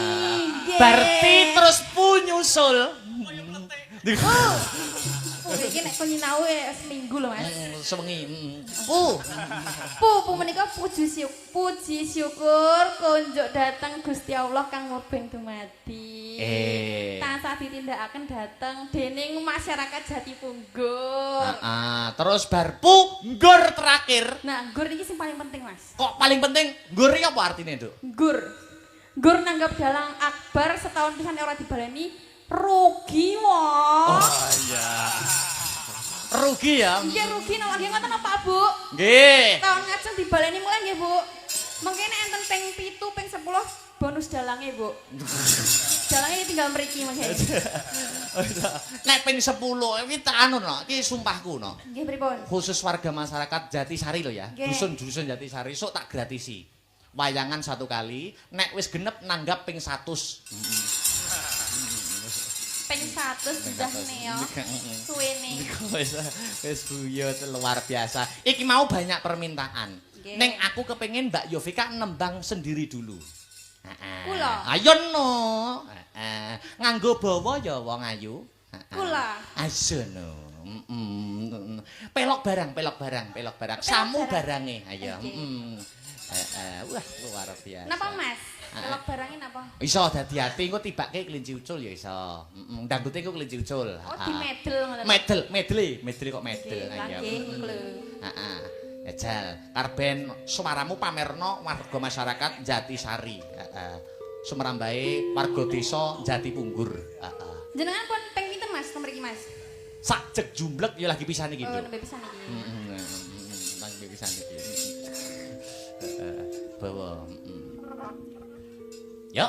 Berarti terus punyusul. Iki nek nyinau seminggu lho Mas. Sewengi. Pu menika puji syukur kunjuk dateng Gusti Allah kang murbeng dumadi. Tansah ditindakaken dateng dening masyarakat Jatipunggur. Terus bar nggur terakhir. Nah, nggur iki sing paling penting, Mas. Kok paling penting nggur iki apa artine, Nduk? Nggur nanggap dalang akbar setahun pisan ora dibaleni rugi wong. Iya. Rugi ya? Nggih rugi nang nggih ngoten apa, Bu? Nggih. Tahun ngajeng dibaleni mulai nggih, Bu. Mengkene enten ping 7, ping 10 bonus dalange, Bu. Dalange tinggal mriki mengke. Nek ping 10 iki tak anu no, iki sumpahku no. Nggih pripun? Khusus warga masyarakat Jatisari lo ya. Nggih. Dusun Jatisari sok tak gratisi. Wayangan 1 kali, nek wis genep nanggap ping 100. Ping 100 sudah neo. Suwene. Wis buyut luar biasa. Iki mau banyak permintaan. Nggih. Neng aku kepengin Mbak Yovika nembang sendiri dulu. Kula? Ayo no. Nganggo bawa ya wong ayu. Kula? Ayo no. Pelok barang. Samu barange. Ayo. Wah, luar biasa. Napa Mas? Pelok barangnya napa? Iso dadi ati engko tibake kelinci ucul ya iso. Dangdute engko kelinci ucul. Oh, di medel ngoten. Medley kok medel. Nggih, lho. Heeh. Ejal, karben suaramu pamerno warga masyarakat Jatisari. Heeh. Sumerambahe warga desa Jatipunggur. Heeh. Jenengan pun ping pinten Mas nomor iki Mas? Sak jek jumblek ya lagi pisan iki. Oh, nembe pisan iki. Lagi pisan iki. Bawa. Yuk.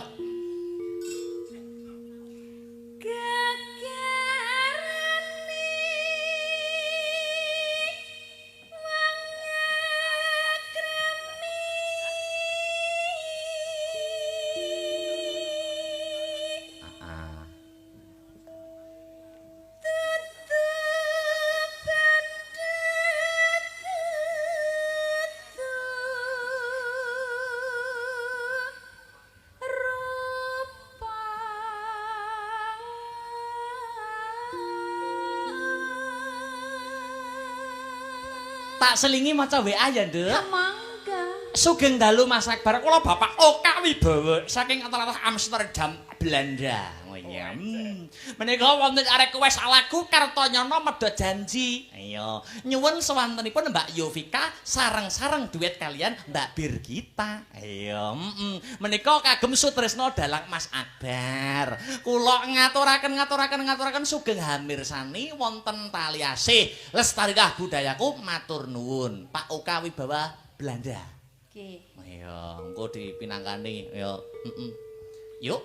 Tak selingi maca WA ya, Nduk. Mangga. Sugeng dalu Mas Akbar, kula Bapak Oka Wibowo saking atas Amsterdam, Belanda. Ngono. Menika wonten request lagu Kartanyana Medha Janji. Ayo, nyuwun swantenipun Mbak Yovika sareng-sareng duet kalian Mbak Birgita. Ayo, menika kagem Sutresna Dalang Mas Akbar. Kula ngaturaken sugeng hamirsani wonten tali asih lestarikah budayaku matur nuwun. Pak Oka Wibawa Belanda. Oke. Ayo, engko dipinangkani. Ayo, Yuk.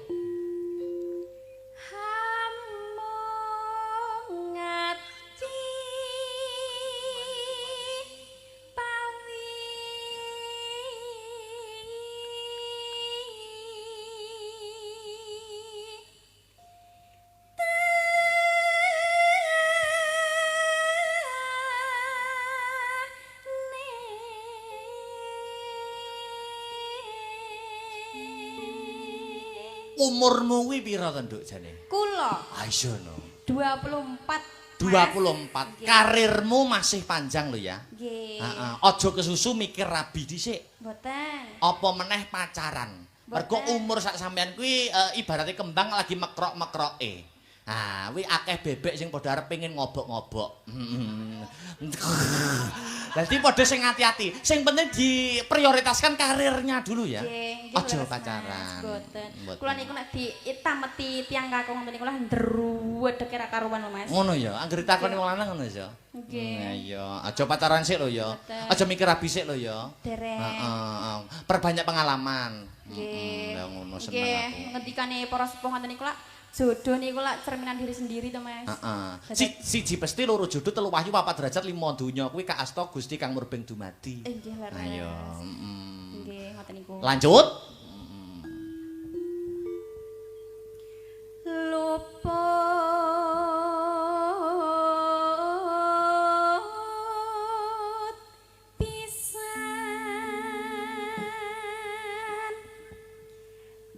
Ngati pawi Umurmu kuwi pira to, Nduk, jane? Kula Ayo no. 24. 24. Karirmu masih panjang lho ya. Nggih. Heeh, aja kesusu mikir rabi dhisik. Mboten. Apa meneh pacaran. Mergo umur sak sampean kuwi ibaratnya kembang lagi mekrok-mekroke. Ah, kuwi akeh bebek sing padha arep pengin ngobok-ngobok. Dadi padha sing ati-ati. Sing penting diprioritaskan karirnya dulu ya. Nggih, Aja pacaran. Mboten. Mboten. Kula niku nek ditameti tiyang kakung ngoten niku lah ndruwedhek ra karuan lho, Mas. Ngono ya, anggere takoni wong lanang ngono ya. Nggih. Iya, aja pacaran sik lho ya. Mboten. Aja mikir rabi sik lho ya. Derek. Heeh, perbanyak pengalaman. Nggih. Lah ngono seneng Nggih, aku. ngendikane para sepuh ngoten niku lah jodoh niku lah cerminan diri sendiri to, Mas. Heeh. Siji pesti loro jodoh telu wahyu papat derajat lima donya kuwi kaasta Gusti kang murbeng dumadi. Nggih, leres. Ayo, Nggih, ngoten niku. lanjut. Luput pisan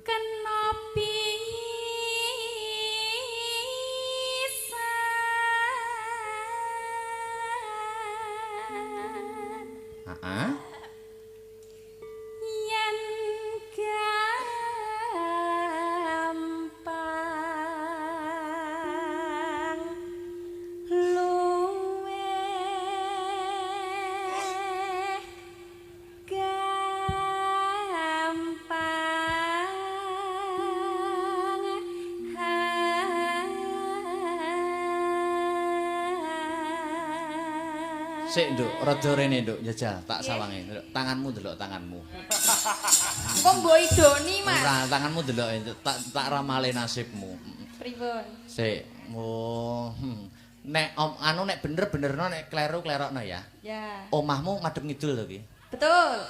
kena pisan Heeh. yen gampang luweh gampang Sik, Nduk, rada rene, Nduk, jajal tak sawange. Nduk, tanganmu delok tanganmu. kok mbok idoni Mas Ora, tanganmu delok Nduk, tak ramale nasibmu. pripun Sik, oh, nek anu nek bener-benerno nek kleru-klerokno ya. ya Omahmu madhep ngidul to ki? betul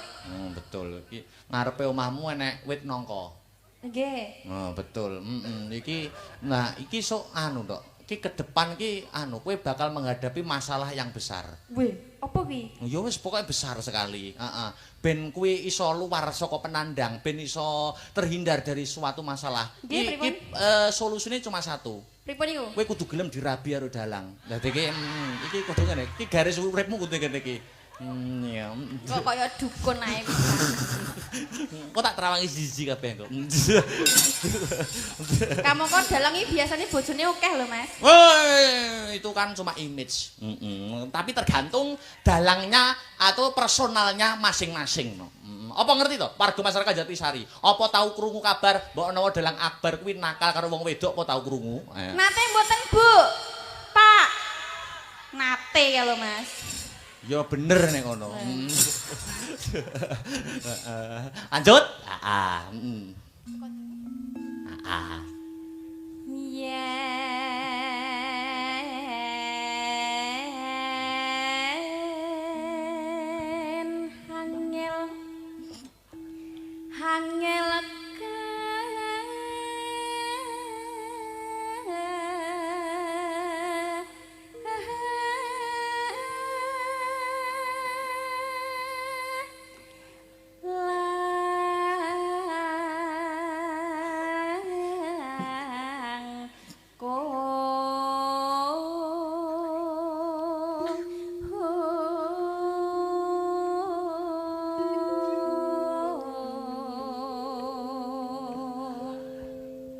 Betul. Iki ngarepe omahmu enek wit nangka. nggih Oh, betul. Iki nah iki sok anu tok. Iki ke depan ki anu kowe bakal menghadapi masalah yang besar. weh apa ki Ya wis pokoknya besar sekali. Heeh. Ben kuwi iso luar saka penandang, ben iso terhindar dari suatu masalah. Nggih, pripun? Solusine cuma satu. pripun niku Kowe kudu gelem dirabi karo dalang. Dadi iki kudu ngene. Iki garis uripmu kudu ngene iki. Ya. kok kaya dukun ae Kok tak terawangi siji kabeh kok. kamu kok dalang iki biasanya bojone akeh lho Mas Woi, itu kan cuma image. Tapi tergantung dalangnya atau personalnya masing-masing. No. Apa ngerti toh? Warga masyarakat Jatisari. Apa tahu krungu kabar mbok ana dalang Akbar kuwi nakal karo wong wedok apa tahu krungu? nate mboten Bu Pak nate ya lho Mas Ya bener nek ngono. Lanjut? yen hangel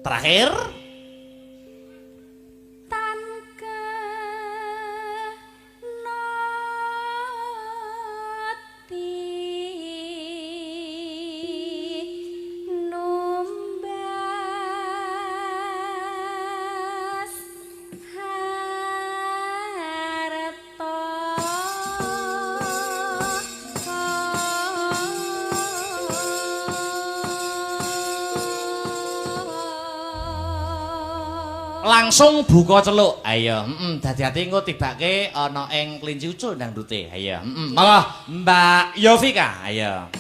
Terakhir langsung buka celuk. Ayo, dadi-dadi engko tibake ana ing kelinci ucul ndang dute. Ayo, monggo Mbak Yovika. Ayo.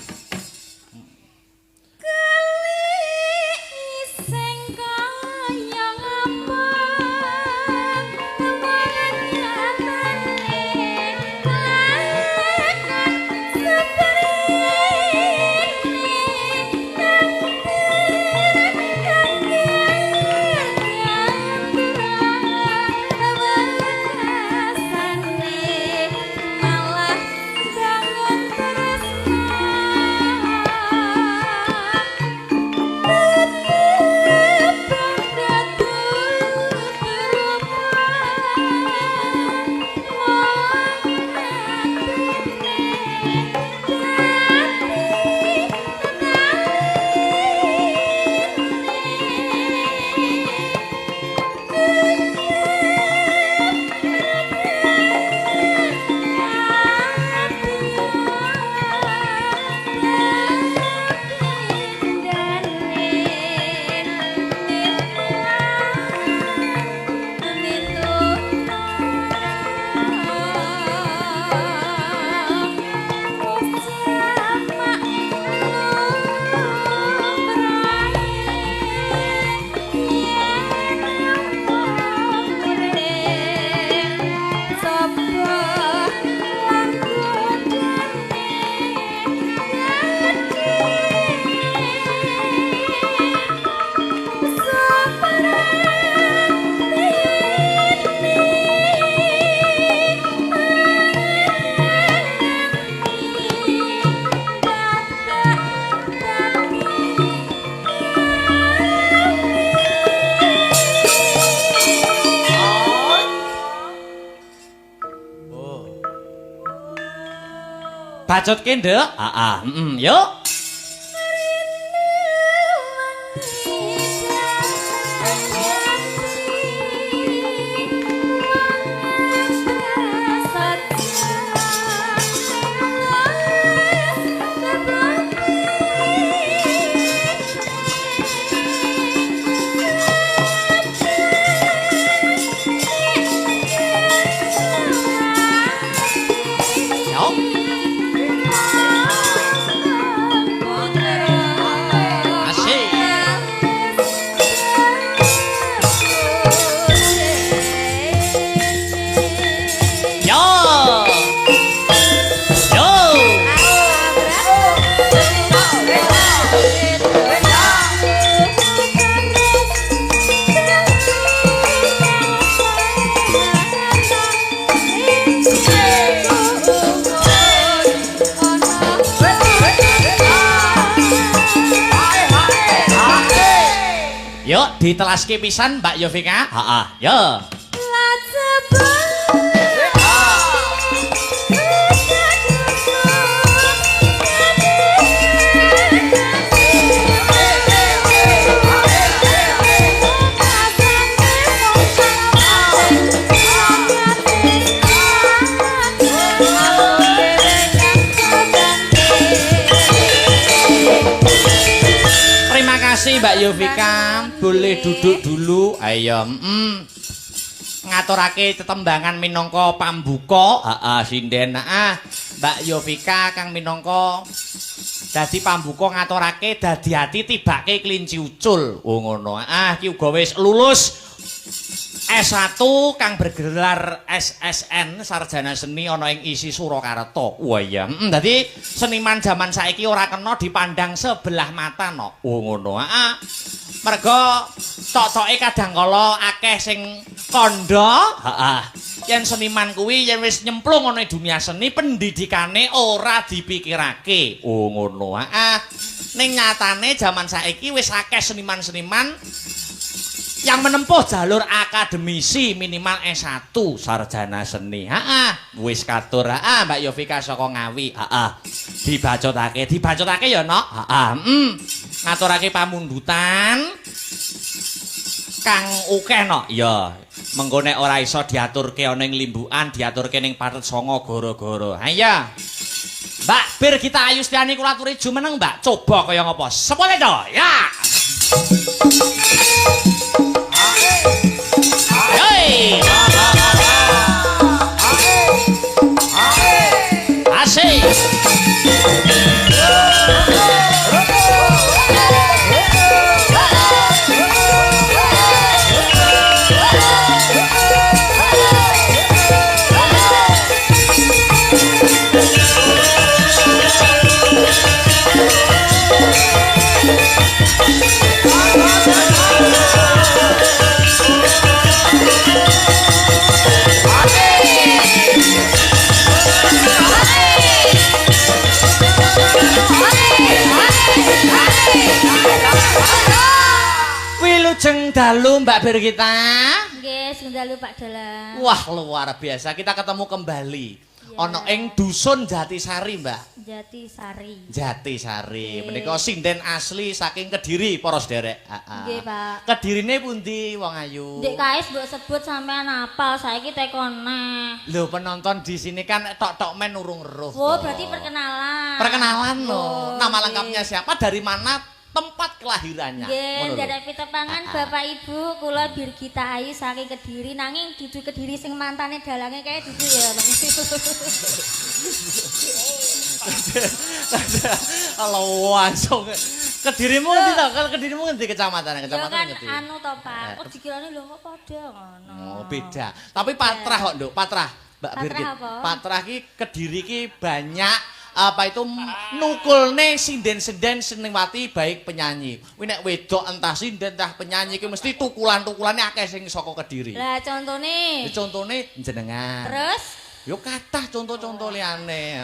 Bacotke, Nduk. Yuk. Yuk ditelaske pisan Mbak Yovika. Heeh, yo. Mbak Yovika, boleh duduk dulu. Ayo, ngaturake tetembangan minangka pambuka. Sinden. Mbak Yovika kang minangka dadi pambuka ngaturake dadi ati tibake kelinci ucul. Oh ngono. Iki uga wis lulus S1 kang bergelar SSN sarjana seni ana ing isi Surakarta. Wah iya. Dadi seniman zaman saiki ora kena dipandang sebelah mata no. Oh ngono. Merga tok-toke kadang kala akeh sing kandha. Yen seniman kuwi yen wis nyemplung ana dunia seni pendidikane ora dipikirake. Oh ngono. Ning nyatane zaman saiki wis akeh seniman-seniman yang menempuh jalur akademisi minimal S1 sarjana seni. Wis katur. Mbak Yovika saka Ngawi. Dibacotake ya, Nok. Ngaturake pamundutan kang akeh, Nok. Ya, mengko nek ora iso diaturke ana ing limbukan, diaturke ning Patet Songo gara-gara. Ha iya. Mbak Birgita Ayustiani kula aturi jumeneng, Mbak. Coba kaya ngapa? Sepole to. Ya. Hey. Asik. Wilujeng dalu Mbak Birgita. Nggih, sing dalu Pak Dalang. Wah, luar biasa. Kita ketemu kembali. Ana ing dusun Jatisari, Mbak. Jatisari. Jatisari. Menika sinden asli saking Kediri, para sederek. Nggih, Pak. Kedirine pundi wong ayu? Ndek kae mbok sebut sampean apal, saiki tekon neh. Lho, penonton di sini kan tok-tok men urung eruh. Oh, berarti perkenalan. Perkenalan lho. Oh, Nama nggih. lengkapnya siapa? Dari mana tempat kelahirannya? Nggih, dadak pitepangan Bapak Ibu, kula Birgita Ayu saking Kediri, nanging dudu Kediri sing mantane dalange kae dudu ya, Pak. Halo, langsung. Kedirimu ngendi to? Kedirimu ngendi kecamatan? Ya Kecamatan kan ngendi? anu to, Pak. Kok dikirane lho kok padha ngono. Oh, beda. Tapi Patrah kok, Nduk. Patrah. Mbak Patrah Birgit. apa? Patrah ki Kediri ki banyak apa itu nukulne sinden-sinden senewati baik penyanyi. Kuwi nek wedok entah sinden entah penyanyi ki mesti tukulan-tukulane akeh sing saka Kediri. Lah contone. Contone jenengan. Terus Yo kathah contoh-contoh liyane.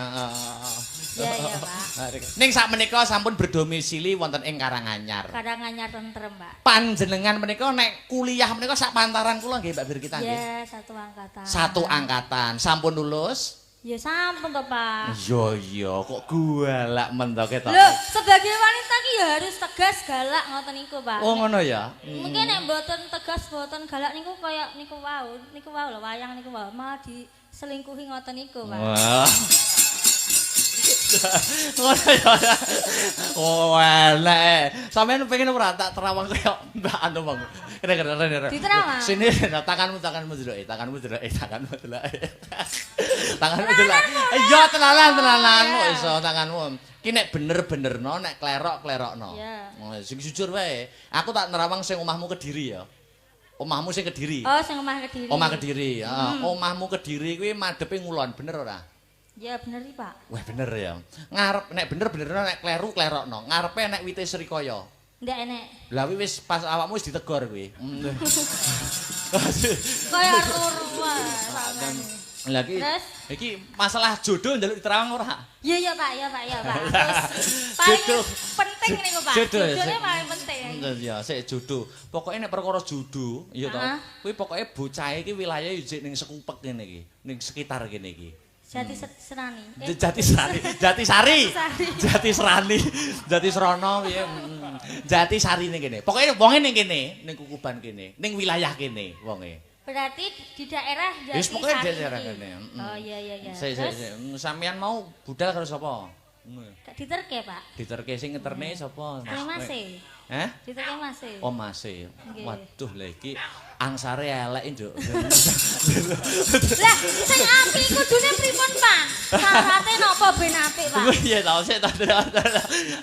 ya Pak. Ning sak menika sampun berdomisili wonten ing Karanganyar. Karanganyar tentrem, Pak. Panjenengan menika nek kuliah menika sak pantaran kula nggih Mbak Birgita nggih. Ya, satu angkatan. Satu angkatan. Sampun lulus? Ya sampun to, Pak. Iya, kok galak mentok ketok. Loh, sebagai wanita ki ya harus tegas galak ngoten niku, Pak. Oh, ngono ya. Mungkin nek mboten tegas mboten galak niku kaya niku wau lho wayang niku wau malah diselingkuhi ngoten niku, Pak. Wah. Ngono ya. Oh, elek. Sampeyan pengen ora tak terawang kaya Mbak anu mong. Kira-kira. Diterawang? Sini tanganmu deloke, tanganmu deloke. Tanganmu deloke. Iya, tenanan kok iso tanganmu. Ki nek bener-benerno, nek klerok-klerokno. Iya. Oh, sing jujur wae. Aku tak nerawang sing omahmu Kediri ya. Omahmu sing Kediri. Oh, sing omah Kediri. Omah Kediri, heeh. Omahmu Kediri kuwi madhepe ngulon, bener ora? Ya bener iki, Pak. Wah, bener ya. Ngarep nek bener-benerno nek kleru-klerokno. Ngarepe nek wite Srikaya. Ndak enek. Lah kuwi wis pas awakmu wis ditegor kuwi. Kaya kurma sampean. Lah iki masalah jodoh njaluk diterawang ora? Iya, Pak. Terus paling Jodoh. penting niku, Pak. Jodoh ya, Jodohnya sik. paling penting. Ya, sik jodoh. Pokoke nek perkara jodoh, iya to. Kuwi pokoke bocahe iki wilayahe jek ning Sekupek kene iki, ning sekitar kene iki. Jati Serani. Jatisari. Jatisrono piye? Jatisari ning kene. Pokoke wonge ning kene, ning Kukuban kene, ning wilayah kene wonge. Berarti di daerah Jatisari. Wis pokoke daerah kene. Oh iya. Sik. Sampeyan mau budal karo sapa? Diterke, Pak. Diterke sing ngeterne sapa? Masih. Heh? Diterke masih. Oh masih. Nggih. Waduh lha iki angsare elek, Nduk. Lah, sing apik kudune pripun, Pak? Syaraté napa ben apik, Pak? Iya tau sik ta.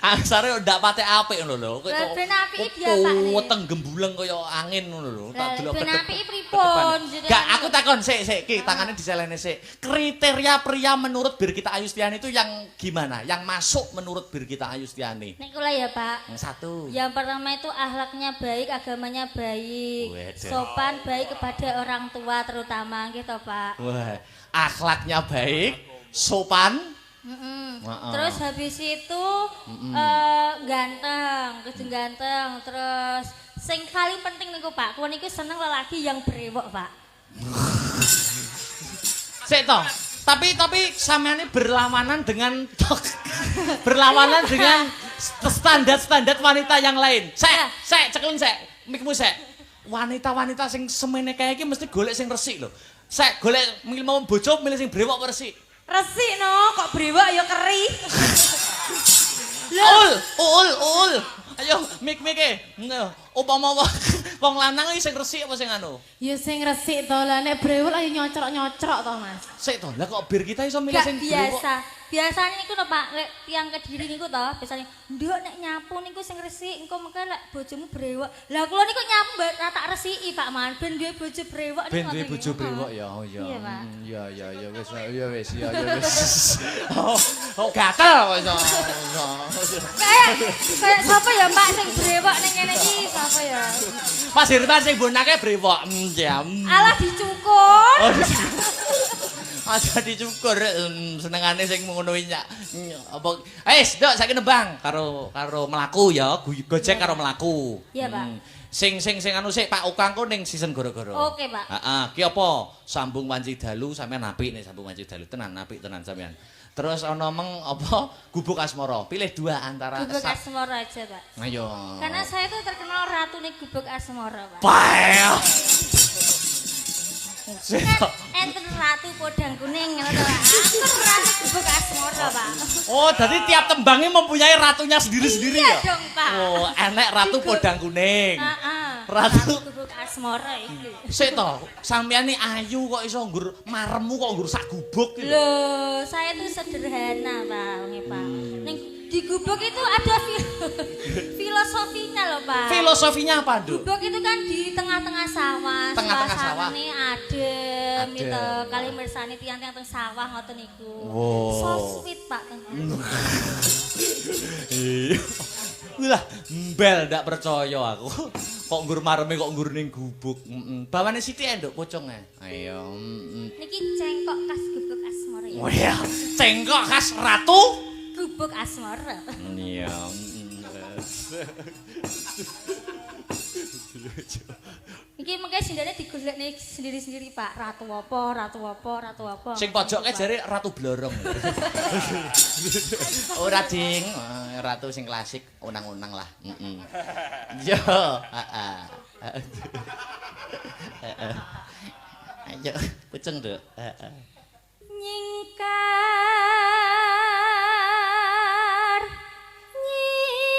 Angsare ndak patek apik ngono lho. Lah, ben apike diapakne. Weteng gembuleng kaya angin ngono lho. Lah, delok ben kedep- apike pripun? kedepan. Gak, aku takon sik ki tangane diselene sik. Kriteria pria menurut Birgita Ayustiani itu yang gimana? Yang masuk menurut Birgita Ayustiani? Nek kula ya, Pak. Yang satu. Yang pertama itu akhlaknya baik, agamanya baik, Waduh. sopan baik kepada orang tua terutama gitu, Pak. Wah, akhlaknya baik, sopan, Heeh. Terus habis itu ganteng, terus sing paling penting niku Pak, kuwi niku seneng lelaki yang brewok, Pak. Sik to. Tapi sampean ini berlawanan dengan standar wanita yang lain. Sek, cekelin sek. Mikmu sek. Wanita-wanita sing semene kae iki mesti golek sing resik lho. Sek, golek mau bojo milih sing brewok apa resik? Resik no, kok brewok ya keri. Ul. Ayo mik upama wong lanang iki sing resik apa sing anu? Ya sing resik to, lah nek brewok ayo nyocrok-nyocrok to, Mas. Sik to, lah kok bir kita iso milih Gak sing brewok? biasa. Biasanya niku to Pak, lek tiyang Kediri niku to, biasanya nduk nek nyapu niku sing resik, engko mengke lek bojomu brewok. Lah kula niku nyapu tak resiki Pak Man, ben duwe bojo brewok Ben duwe bojo brewok ya. Oh ya. Iya, Pak. Ya wis. Oh gatel kok iso. Kayak sapa ya Mbak sing brewok ning ngene iki, sapa ya? Mas Irfan sing bonake brewok. Ya. Alah dicukur. Oh, aja dicukur senengane sing ngono iki nyak. Apa Dok saiki nembang karo mlaku ya, Gojek karo mlaku. Iya, Pak. Sing anu sik Pak Ukang ku ning season gara-gara. Oke, Pak. Heeh, ki apa? Sambung Wanci Dalu sampean apik nek Sambung Wanci Dalu tenan apik tenan sampean. Terus ana meng apa Gubuk Asmara. Pilih dua antara Gubuk Asmara aja, Pak. Ayo. Karena saya tuh terkenal ratu nih Gubuk Asmara, Pak. Pae. Enten ratu podang kuning ngono to, Pak. Aku ratu Gubuk Asmara, Pak. Oh, jadi tiap tembangnya mempunyai ratunya sendiri-sendiri Iya ya? dong, Pak. Oh, enek ratu podang kuning. Heeh. Ratu Gubuk Asmara iki. Sik to, sampeyan iki ayu kok iso nggur maremmu kok nggur sak gubuk iki. Loh, saya tuh sederhana, Pak, nggih, Pak. Ning di gubuk itu ada filosofinya loh, Pak. Filosofinya apa, Nduk? Gubuk itu kan di tengah-tengah sawah. Tengah-tengah sawah. Suasanane adem Adem. gitu. Kali mirsani tiang-tiang teng sawah ngoten niku. Wow. So sweet, Pak. Lah, mbel ndak percaya aku. Kok nggur mareme kok nggur ning gubuk. Bawane Siti Nduk pocongnya. Ayo. Niki cengkok khas Gubuk Asmara ya. Oh ya, cengkok khas ratu. Gubuk Asmara. Iya. Iki mengke sindane digolek nih sendiri-sendiri, Pak. Ratu apa? Sing pojoke jare ratu blorong. Ora ding, ratu sing klasik unang-unang lah. Yo, heeh. Ayo, kucing, Nduk. Heeh. Nyingkar nyingkur.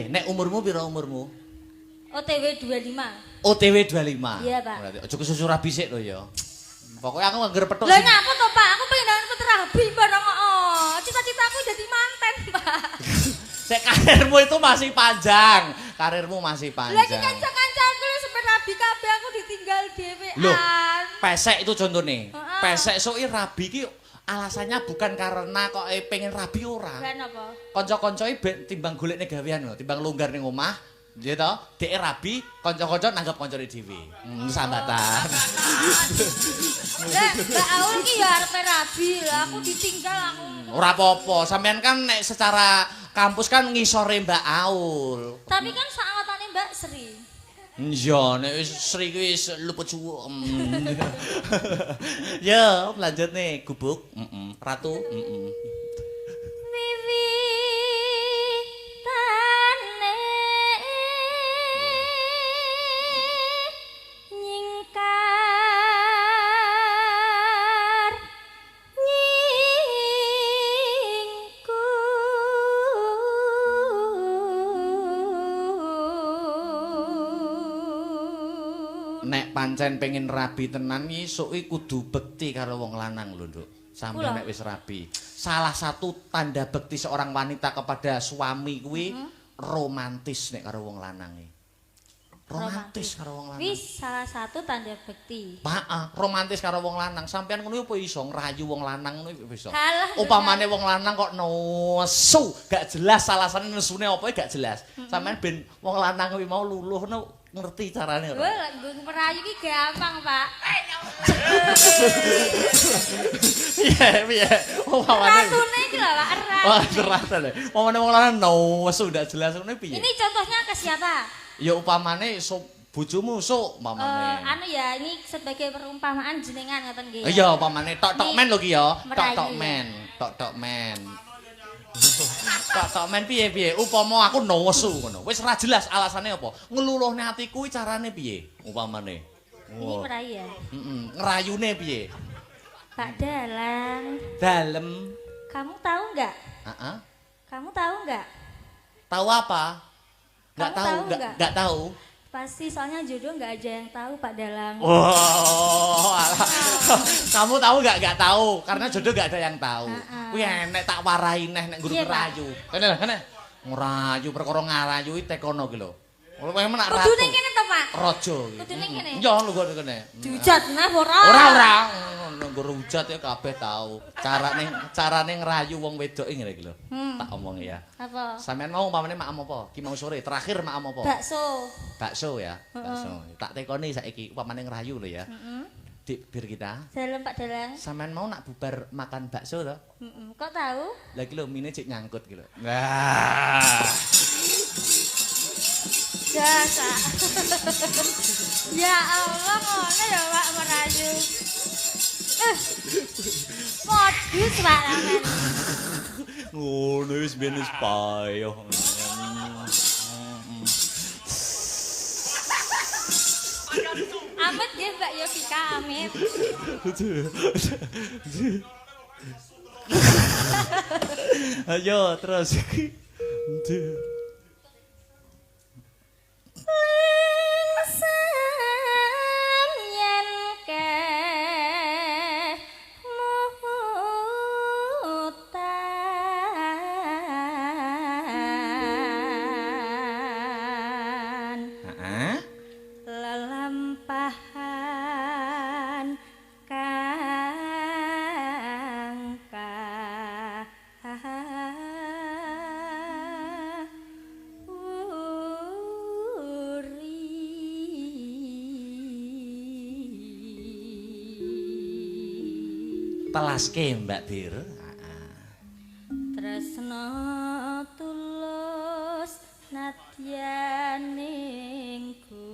Nek umurmu pira umurmu? OTW 25. OTW 25. Iya, Pak. Berarti aja kesusur rabi sik lho ya. Pokoknya aku ngger petuk. Lah ngapa to, Pak? Aku pengen nang peterabi bareng cita-citaku jadi manten, Pak. Sek karirmu itu masih panjang. Karirmu masih panjang. Lagi kanca-kancaku sampe rabi kabeh aku ditinggal dhewean. Loh, pesek itu contohnya. Heeh. Pesek soki rabi ki alasannya bukan karena kok pengen rabi ora. Lah napa? Kanca-kancane timbang golekne gawean lho, timbang longgar ning omah, ya to, dhek rabi, kanca-kanca nanggap kancane dhewe. Sambatan. Lah, Mbak Aul ki ya arepe rabi, lah aku ditinggal aku. Ora apa-apa, sampean kan nek secara kampus kan ngisore Mbak Aul. Tapi kan saawatane Mbak Sri. Iya, nek wis Sri kuwi wis luput suwu. Ya, lanjut nih, gubuk. Ratu. Wiwitane nyingkar nyingkur. Nek pancen pengen rabi tenan iki sok kudu bekti karo wong lanang lho, Nduk. Sampe Kula? nek wis rabi. Salah satu tanda bekti seorang wanita kepada suami kuwi romantis nek karo wong lanang iki. Romantis karo wong lanang. Wis salah satu tanda bukti. Romantis karo wong lanang. Sampeyan ngono apa iso ngrayu wong lanang ngono iso? Halah, Upamane wong lanang kok nesu, gak jelas alasane nesune apa gak jelas. Sampeyan ben wong lanang kuwi mau luluh ngerti carane ora? Wah, nggo merayu ki gampang, Pak. Piye? Upamane Ratune iki lho, Pak, erat. wah, terasane. Upamane wong lanang nesu gak jelas ngono piye? Ini contohnya ke siapa? Ya upamane bojomu sok umpamane. Anu ya, ini sebagai perumpamaan jenengan ngoten nggih. Iya, upamane tok-tok men lho ki ya. Merayu Tok-tok ya. men, tok-tok men. Tok-tok men piye? Upama aku nesu ngono. Wis ora jelas alasane apa. Ngeluluhne atiku kuwi carane piye? Upamane. Ini merayu ya. Ngerayune piye? Pak Dalang, Dalem. kamu tahu nggak? Heeh. Kamu tahu nggak? Tahu apa? Enggak Kamu tahu, tahu nggak? enggak tahu. Pasti soalnya jodoh nggak aja yang tahu Pak Dalang. Oh, alah. Kamu tahu enggak tahu karena jodoh enggak ada yang tahu. Kuwi enek tak warai neh nek guru Iya, Pak. ngerayu. Kene. Ngerayu perkara ngarayu iki tekono ki lho. Oleh menak ratu. Kudune kene to, Pak? Raja iki. Kudune kene? Iya lho kene. Diujat nah ora. Ora. Nggo rujat ya kabeh tahu. Carane ngerayu wong wedok iki ngene iki lho. Tak omong ya. Apa? Sampeyan mau umpamane makam apa? Ki mau sore terakhir makam apa? Bakso. Bakso ya. Bakso. Tak tekoni saiki umpamane ngerayu lho ya. Dik bir kita. Dalam Pak Dalang. Sampeyan mau nak bubar makan bakso to? Kok tahu? Lah iki lho mine cek nyangkut iki lho. Nah. Jasa. Ya Allah, ngono ya Pak merayu. Modus Pak Lamen. Ngono wis ben wis payo. Amit nggih Mbak Yovika, amit. Ayo terus iki. Lingsam yen kemutan Heeh. lelampahan kang Telaske Mbak Bir. tresno tulus nadyaningku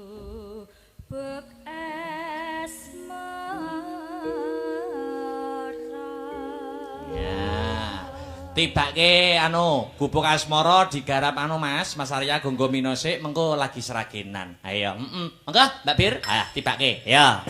buk asmara. Ya. Tibake gubuk asmara digarap Mas Arya Gonggo Minosik mengko lagi seragenan. Ayo, Monggo Mbak Bir. Ah, tibake. Ya.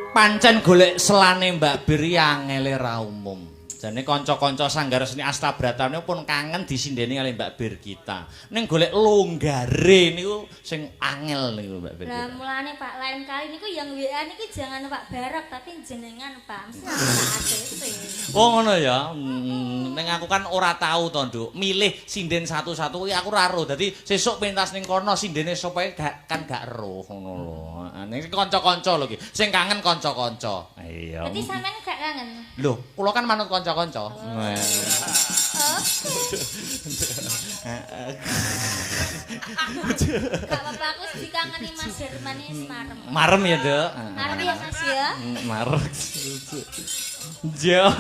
Pancen golek selane Mbak Bir angele ra umum. Jane kanca-kanca Sanggar Seni Astabratane pun kangen disindeni kali Mbak Bir kita. Ning golek longgare niku sing angel niku Mbak Bir. Lah mulane Pak lain kali niku yang WA niki jangan Pak Barok tapi jenengan Pak. Oh ngono ya. Ning aku kan ora tahu to, Nduk. Milih sinden satu-satu kuwi aku ora ero. Dadi sesuk pentas ning kono sindene sapa gak ero ngono lho. Ning kanca-kanca lho iki. Sing kangen kanca-kanca. Iya. Berarti sampean gak kangen? Lho, kula kan manut kanca-kanca. Gak apa-apa aku dikangeni Mas Herman wis marem. Marem ya, Dek. Marem ya Mas ya. Marem. Jo.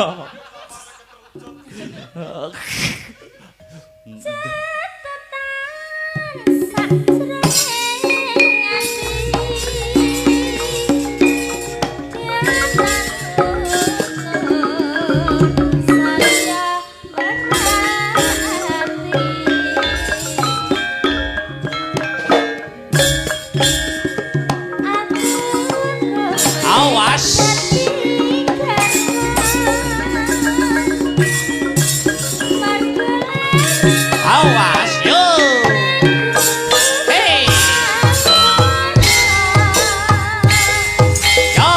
Awas. Awas, yo. Hey. Yo.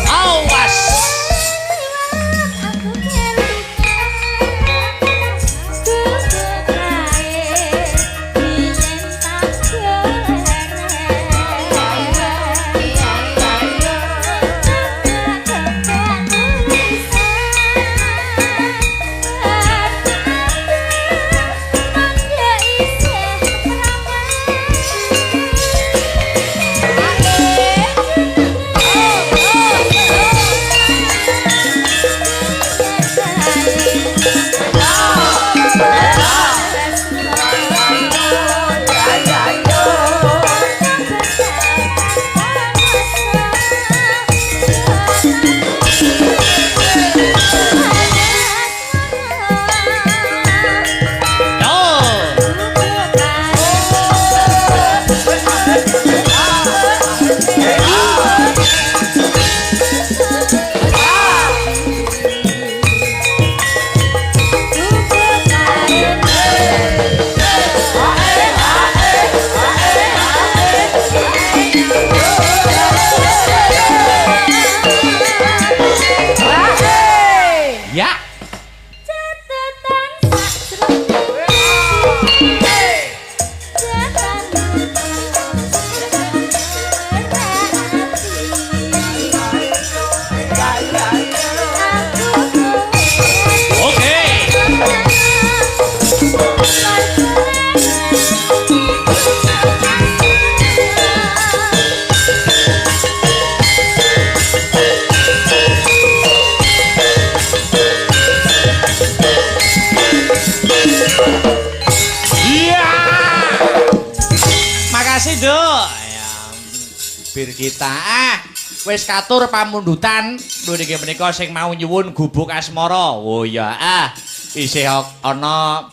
Awas. Yo. Ya. Oke. Iya. Makasih, Dok. Ya, Bir kita. Wis katur pamundutan. Lho niki menika sing mau nyuwun gubuk asmara. Oh ya, isih ana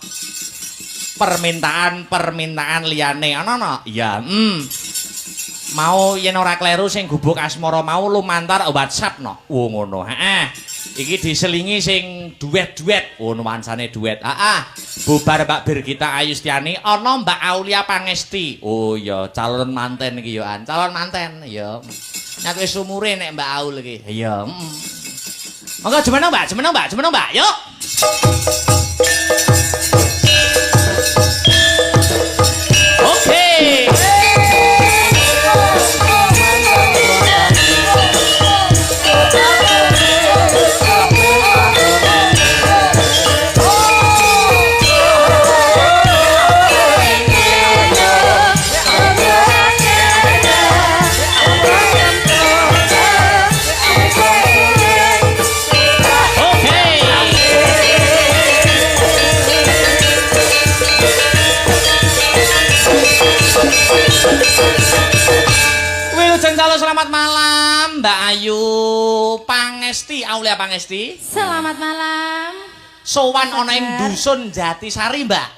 permintaan liyane. Ana ya, mau yen ora kleru sing gubuk asmara mau lumantar WhatsApp no. Oh ngono. Heeh. Iki diselingi sing duet-duet. Oh nuansane duet. Bubar Mbak Birgita Ayustiani ana Mbak Aulia Pangesti. Oh ya calon manten iki yo an. Calon manten ya. Nek wis umure nek Mbak Aul iki. Ya. Monggo jemeno Mbak. Yuk. Oke. Oke. Selamat malam Mbak Ayu Pangesti, Aulia Pangesti. Selamat malam. Sowan ana ing dusun Jatisari, Mbak.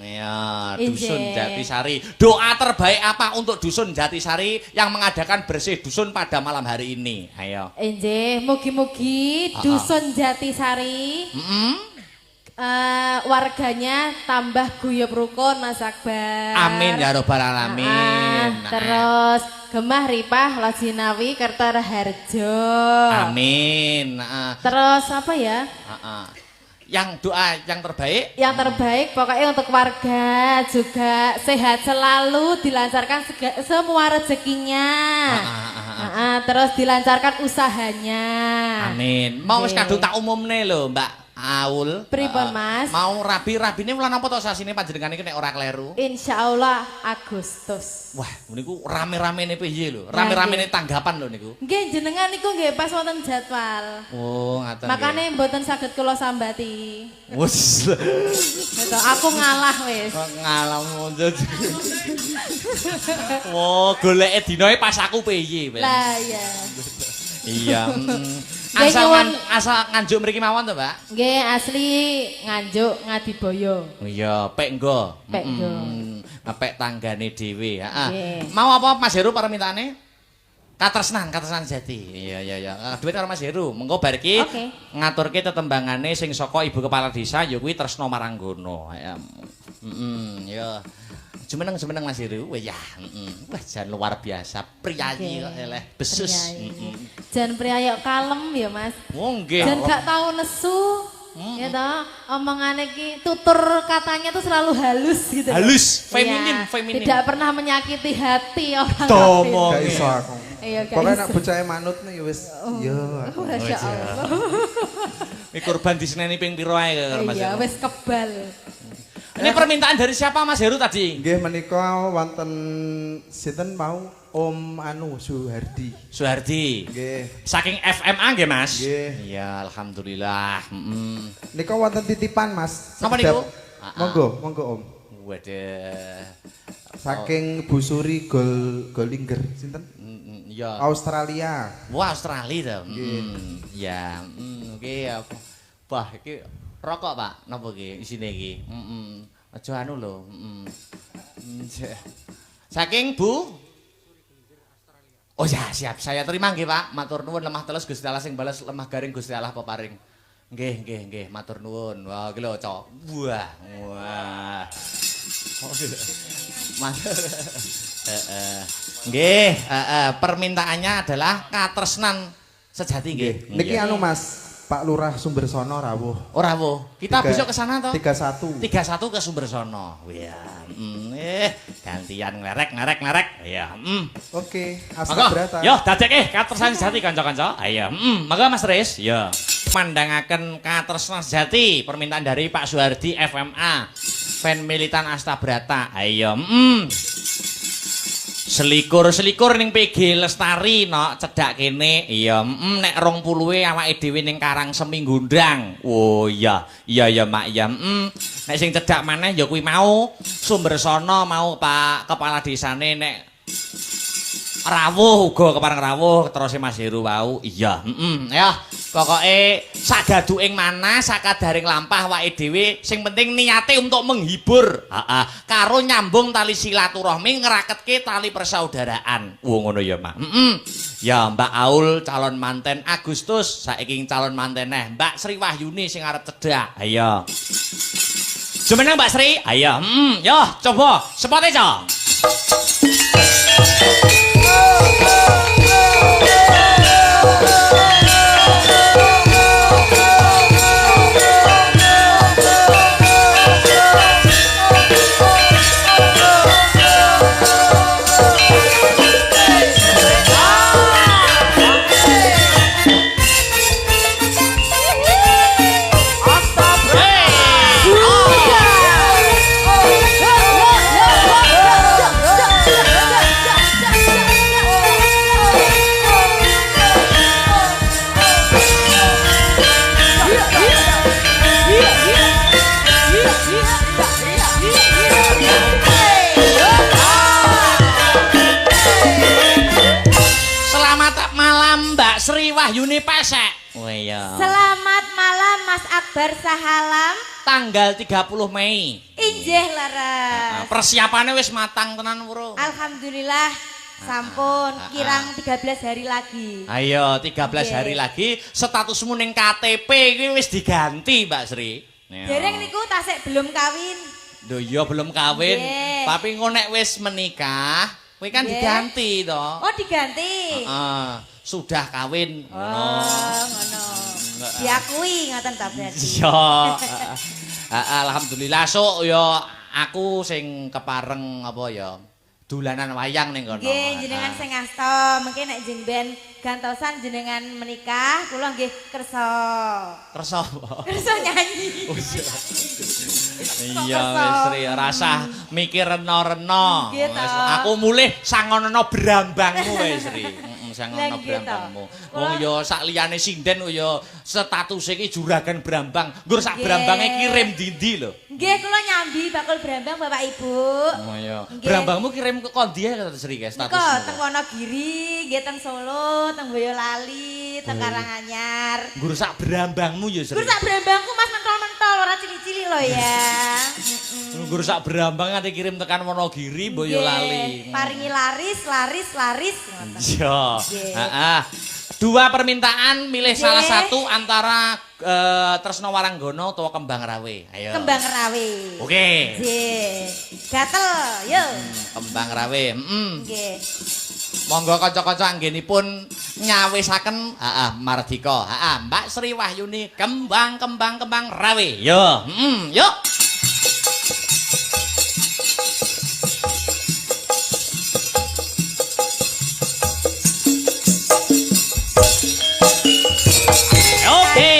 Ya, dusun Injih. Jatisari. Doa terbaik apa untuk dusun Jatisari yang mengadakan bersih dusun pada malam hari ini? Ayo. Enjeh, mugi-mugi dusun Jatisari warganya tambah guyub rukun Mas Akbar. Amin ya robbal alamin. Terus gemah ripah lajinawi kerta harjo. Amin. Terus apa ya? Yang doa yang terbaik? Yang terbaik pokoknya untuk warga juga sehat selalu, dilancarkan semua rezekinya. Terus dilancarkan usahanya. Amin. Mau wis kadung tak umumne lho, Mbak Aul. Pripun, Mas? Mau rabine wulan apa to sasine panjenengan iki nek ora kleru? Insyaallah Agustus. Wah, niku rame-ramene piye lho? Rame-ramene tanggapan lho niku. Nggih jenengan niku nggih pas wonten jadwal. Oh, ngaten. Makane mboten saged kula sambati. Wes. Gitu, aku ngalah wis. Ngalam mundur. Oh, goleke dinoe pas aku piye, Pak? Lah iya. Iya. Nggih, nyuwun. Asal nganjuk mriki mawon to, Mbak? Nggih asli Nganjuk Ngadiboyo. Iya, pek nggo. Pek nggo. Pek tanggane dhewe, heeh. Nggih. Mau apa Mas Heru permintaane? Katresnan jati. Iya. Duit karo Mas Heru. Mengko bar iki Oke. ngaturke tetembangane sing saka Ibu Kepala Desa ya kuwi Tresno Maranggono. Ya. Jumeneng Mas Heru. Wah ya, Wah jan luar biasa. Priyayi kok eleh besus. Jan priayi kalem ya Mas. Oh nggih. Jan gak tahu nesu. Ya toh, omongane ki tutur katanya tuh selalu halus gitu. Halus, Iya, feminin. Tidak pernah menyakiti hati orang Tomo. Gak iso aku. Iya, gak Pokoknya iso. nak bocahe manut nih wis. Yo. Masya Allah. Ini kurban diseneni ping piro ae karo Mas Iya, Heru. wis kebal. Ini permintaan dari siapa Mas Heru tadi? Nggih menika wonten sinten mau Om Suhardi. Suhardi. Nggih. Saking FMA nggih Mas? Nggih. Iya, alhamdulillah. Nika wonten titipan Mas. Napa niku? Monggo Om. Waduh. Saking Bu Suri Golinger sinten? Iya. Australia. Wah, Australia to. Nggih. Ya, oke apa. Wah, iki rokok, Pak. Napa iki isine iki? Aja anu lho. Saking Bu Oh ya, siap. Saya terima nggih, Pak. Matur nuwun lemah telus Gusti Allah sing bales lemah garing Gusti Allah peparing. Nggih. Matur nuwun. Wah, iki lho, Cok. Wah. Matur. Nggih, permintaannya adalah katresnan sejati nggih. Niki anu Mas, Pak Lurah Sumbersono rawuh. Oh rawuh. Kita besok ke sana toh? 31. 31 ke Sumbersono. Iya. Gantian ngelerek. Iya. Oke, Monggo. Astabrata. Yo dadek katresnan sejati kanca-kanca. Ayo. Monggo Mas Riz. Yo. Mandangaken katresnan sejati permintaan dari Pak Suhardi FMA. Fan militan Astabrata. Ayo. Selikur ning PG Lestari no cedak kene. Iya, nek 20 awake dhewe ning Karang Semi Gondang. Oh iya Mak ya. Nek sing cedak maneh ya kuwi mau Sumbersono mau Pak Kepala Desane nek rawuh uga kepareng rawuh terus Mas Heru wau. Iya, ya. Pokoke sagaduking manah sakadaring lampah wake dhewe sing penting niate untuk menghibur. Karo nyambung tali silaturahmi ngraketke tali persaudaraan. Ngono ya, Mak. Ya Mbak Aul calon manten Agustus, saiki calon manteneh Mbak Sri Wahyuni sing arep cedak. Ayo. Jumeneng Mbak Sri. Ayo. Yo coba sepote, Cok. bojone pesek. Oh iya. Selamat malam Mas Akbar Sahalam. Tanggal 30 Mei. Injih leres. Persiapannya wis matang tenan, Bro. Alhamdulillah sampun kirang 13 hari lagi. Ayo 13 hari lagi statusmu ning KTP iki wis diganti, Mbak Sri. Dereng niku tasik belum kawin. Lho iya belum kawin, Nggih. tapi engko nek wis menikah, kuwi kan Nggih. diganti to. Oh diganti. Heeh, sudah kawin. Oh ngono. Diakui ngoten ta berarti. Iya. Alhamdulillah sok ya aku sing kepareng apa ya dolanan wayang ning kono. Nggih jenengan sing ngasta, mungkin nek jeng ben gantosan jenengan menikah kula nggih kersa. Kersa. Kersa nyanyi. Iya wis Sri, rasa mikir rena-rena. Nggih Wis, to. aku mulih sangono brambangmu wis Sri. Lah, Sangono nggih to. brambangmu. Wong ya sak liyane sinden ya status iki juragan brambang. Nggur sak Nggih. brambange kirim dindi lho. Nggih kula nyambi bakul brambang Bapak Ibu. Oh iya. Nggih. Brambangmu kirim ke kondi ya Sri guys Niko statusmu. teng Wonogiri, nggih teng Solo, teng Boyolali, teng Karanganyar. Nggur sak brambangmu ya Sri. Gur sak brambangku Mas mentol-mentol ora cili-cili lho ya. Nggur sak brambang nganti kirim tekan Wonogiri, Boyolali. Nggih, paringi laris, laris, laris ngoten. Iya. Nggih. Heeh. Dua permintaan milih Nggih. salah satu antara Tresno Waranggono atau Kembang Rawe. Ayo. Kembang Rawe. Oke. Nggih. Gatel, yo. Kembang Rawe. Nggih. Monggo kanca-kanca anggenipun nyawisaken Mardika. Mbak Sri Wahyuni Kembang Rawe. Yo. Yuk. Oke.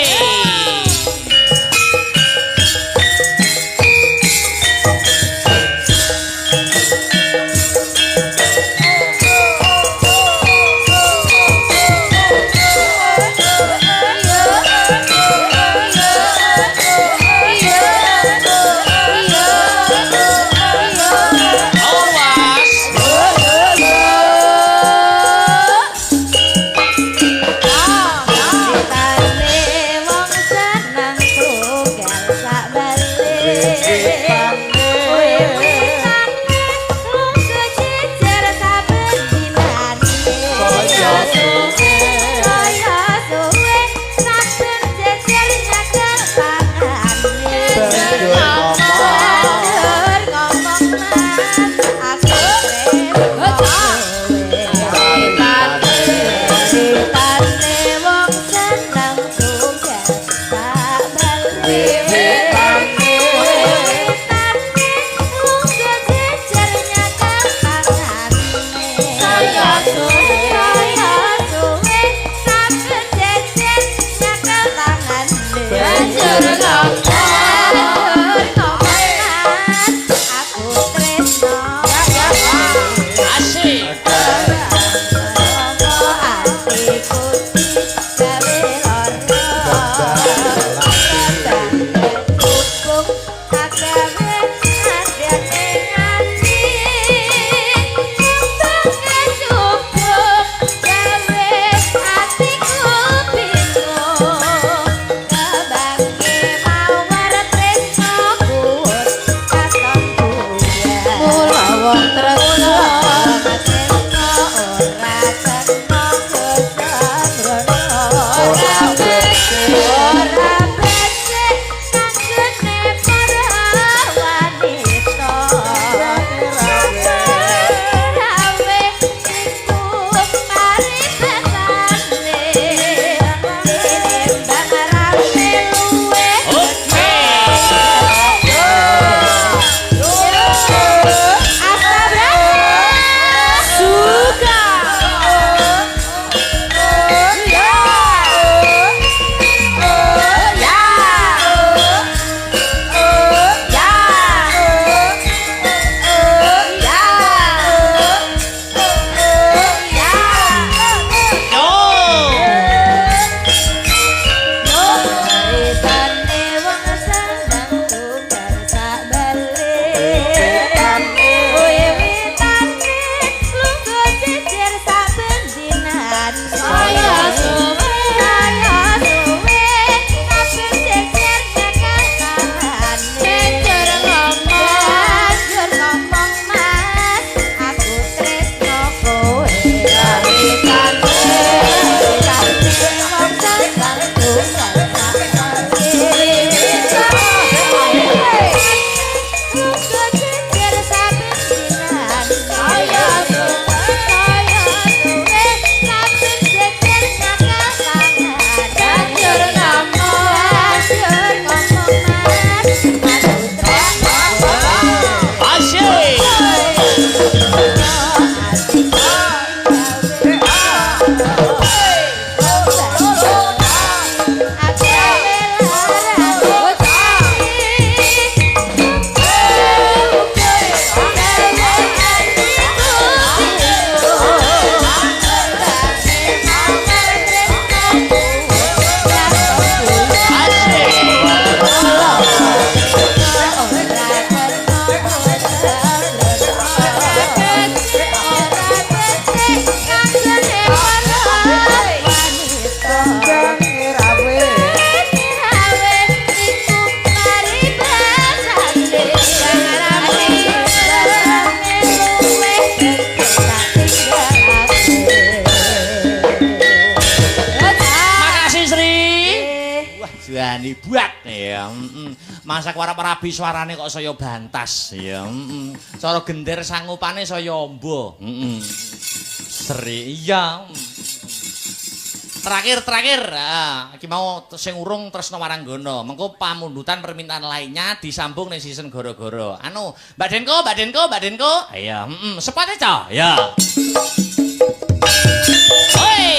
darani buat ya. Masa warap-rabi suarane kok saya bantas ya. Cara gender sangupane saya amba. Seri iya. Terakhir, iki mau sing urung tresno Waranggana. Mengko pamundutan permintaan lainnya disambung ning season goro-goro. Anu, Mbak Denko. Iya, sepate ca. Ya. Hoi.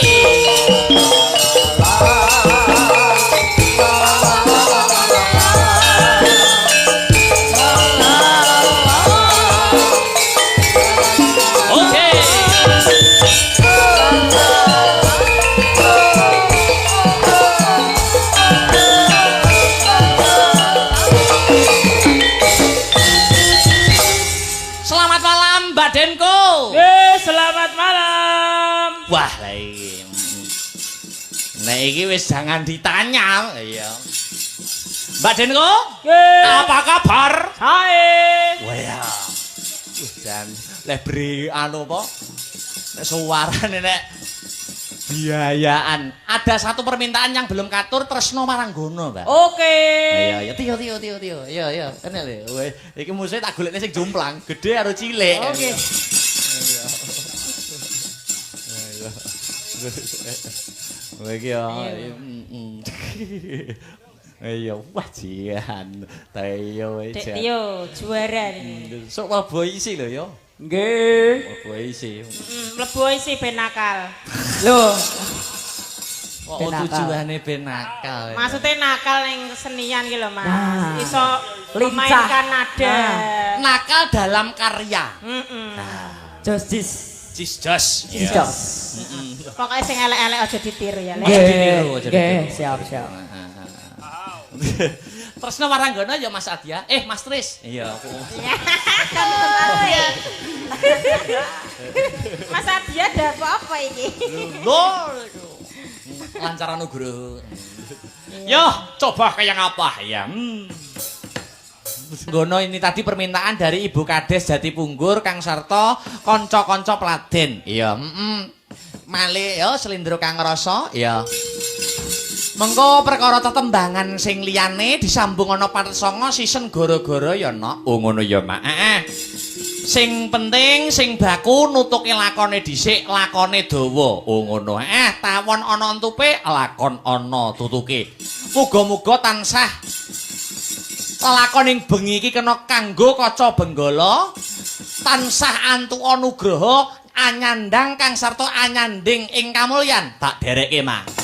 Oke. Selamat malam Mbak Denko. Selamat malam. Wah, lah iki. Nek iki wis jangan ditanya. Iya. Mbak Denko? Apa kabar? Sae. Wah ya. Dan lebri anu apa? Nek suarane nek biayaan. Ada satu permintaan yang belum katur tresno Waranggana, Mbak. Oke. Iya, Tio. Iya. Kene lho. Iki musik tak golekne sing jomplang, gede karo cilik. Oke. Iki ya. Ayo, wah jian. Tayo Dek Tio juara nih. Sok mlebu isi lho ya. Nggih. Mlebu isi. Mlebu isi ben nakal. Loh, Kok Ben nakal. tujuane ben nakal. Maksudnya nakal ning kesenian ki lho, Mas. Nah. Iso Lincah. memainkan nada. Nakal dalam karya. Justice. Cis-jos. Siap. Pokoknya sing elek-elek aja ditiru ya, Lek. ditiru, aja Nggih, ditiru. siap. Tresno Waranggana ya Mas Adya. Mas Tris. Iya. Mas Adia ada apa ini? Lho. Lancaran Nugroho. Yo, coba kayak apa ya? Gono ini tadi permintaan dari Ibu Kades Jatipunggur, Kang Sarto, konco-konco Pladen. Iya, Male yo selindro Kang Rasa, iya. Mengko perkara tetembangan sing liyane disambung ana Parsanga season gara-gara ya nok. Oh ngono ya, Mak. Sing penting sing baku nutuke lakone dhisik, lakone dawa. Oh ngono. Tawon ana entupe, lakon ana tutuke. Muga-muga tansah lakon ing bengi iki kena kanggo kaca benggala, tansah antuka nugraha anyandang Kang Sarta anyanding ing kamulyan. Tak dereke, Mak.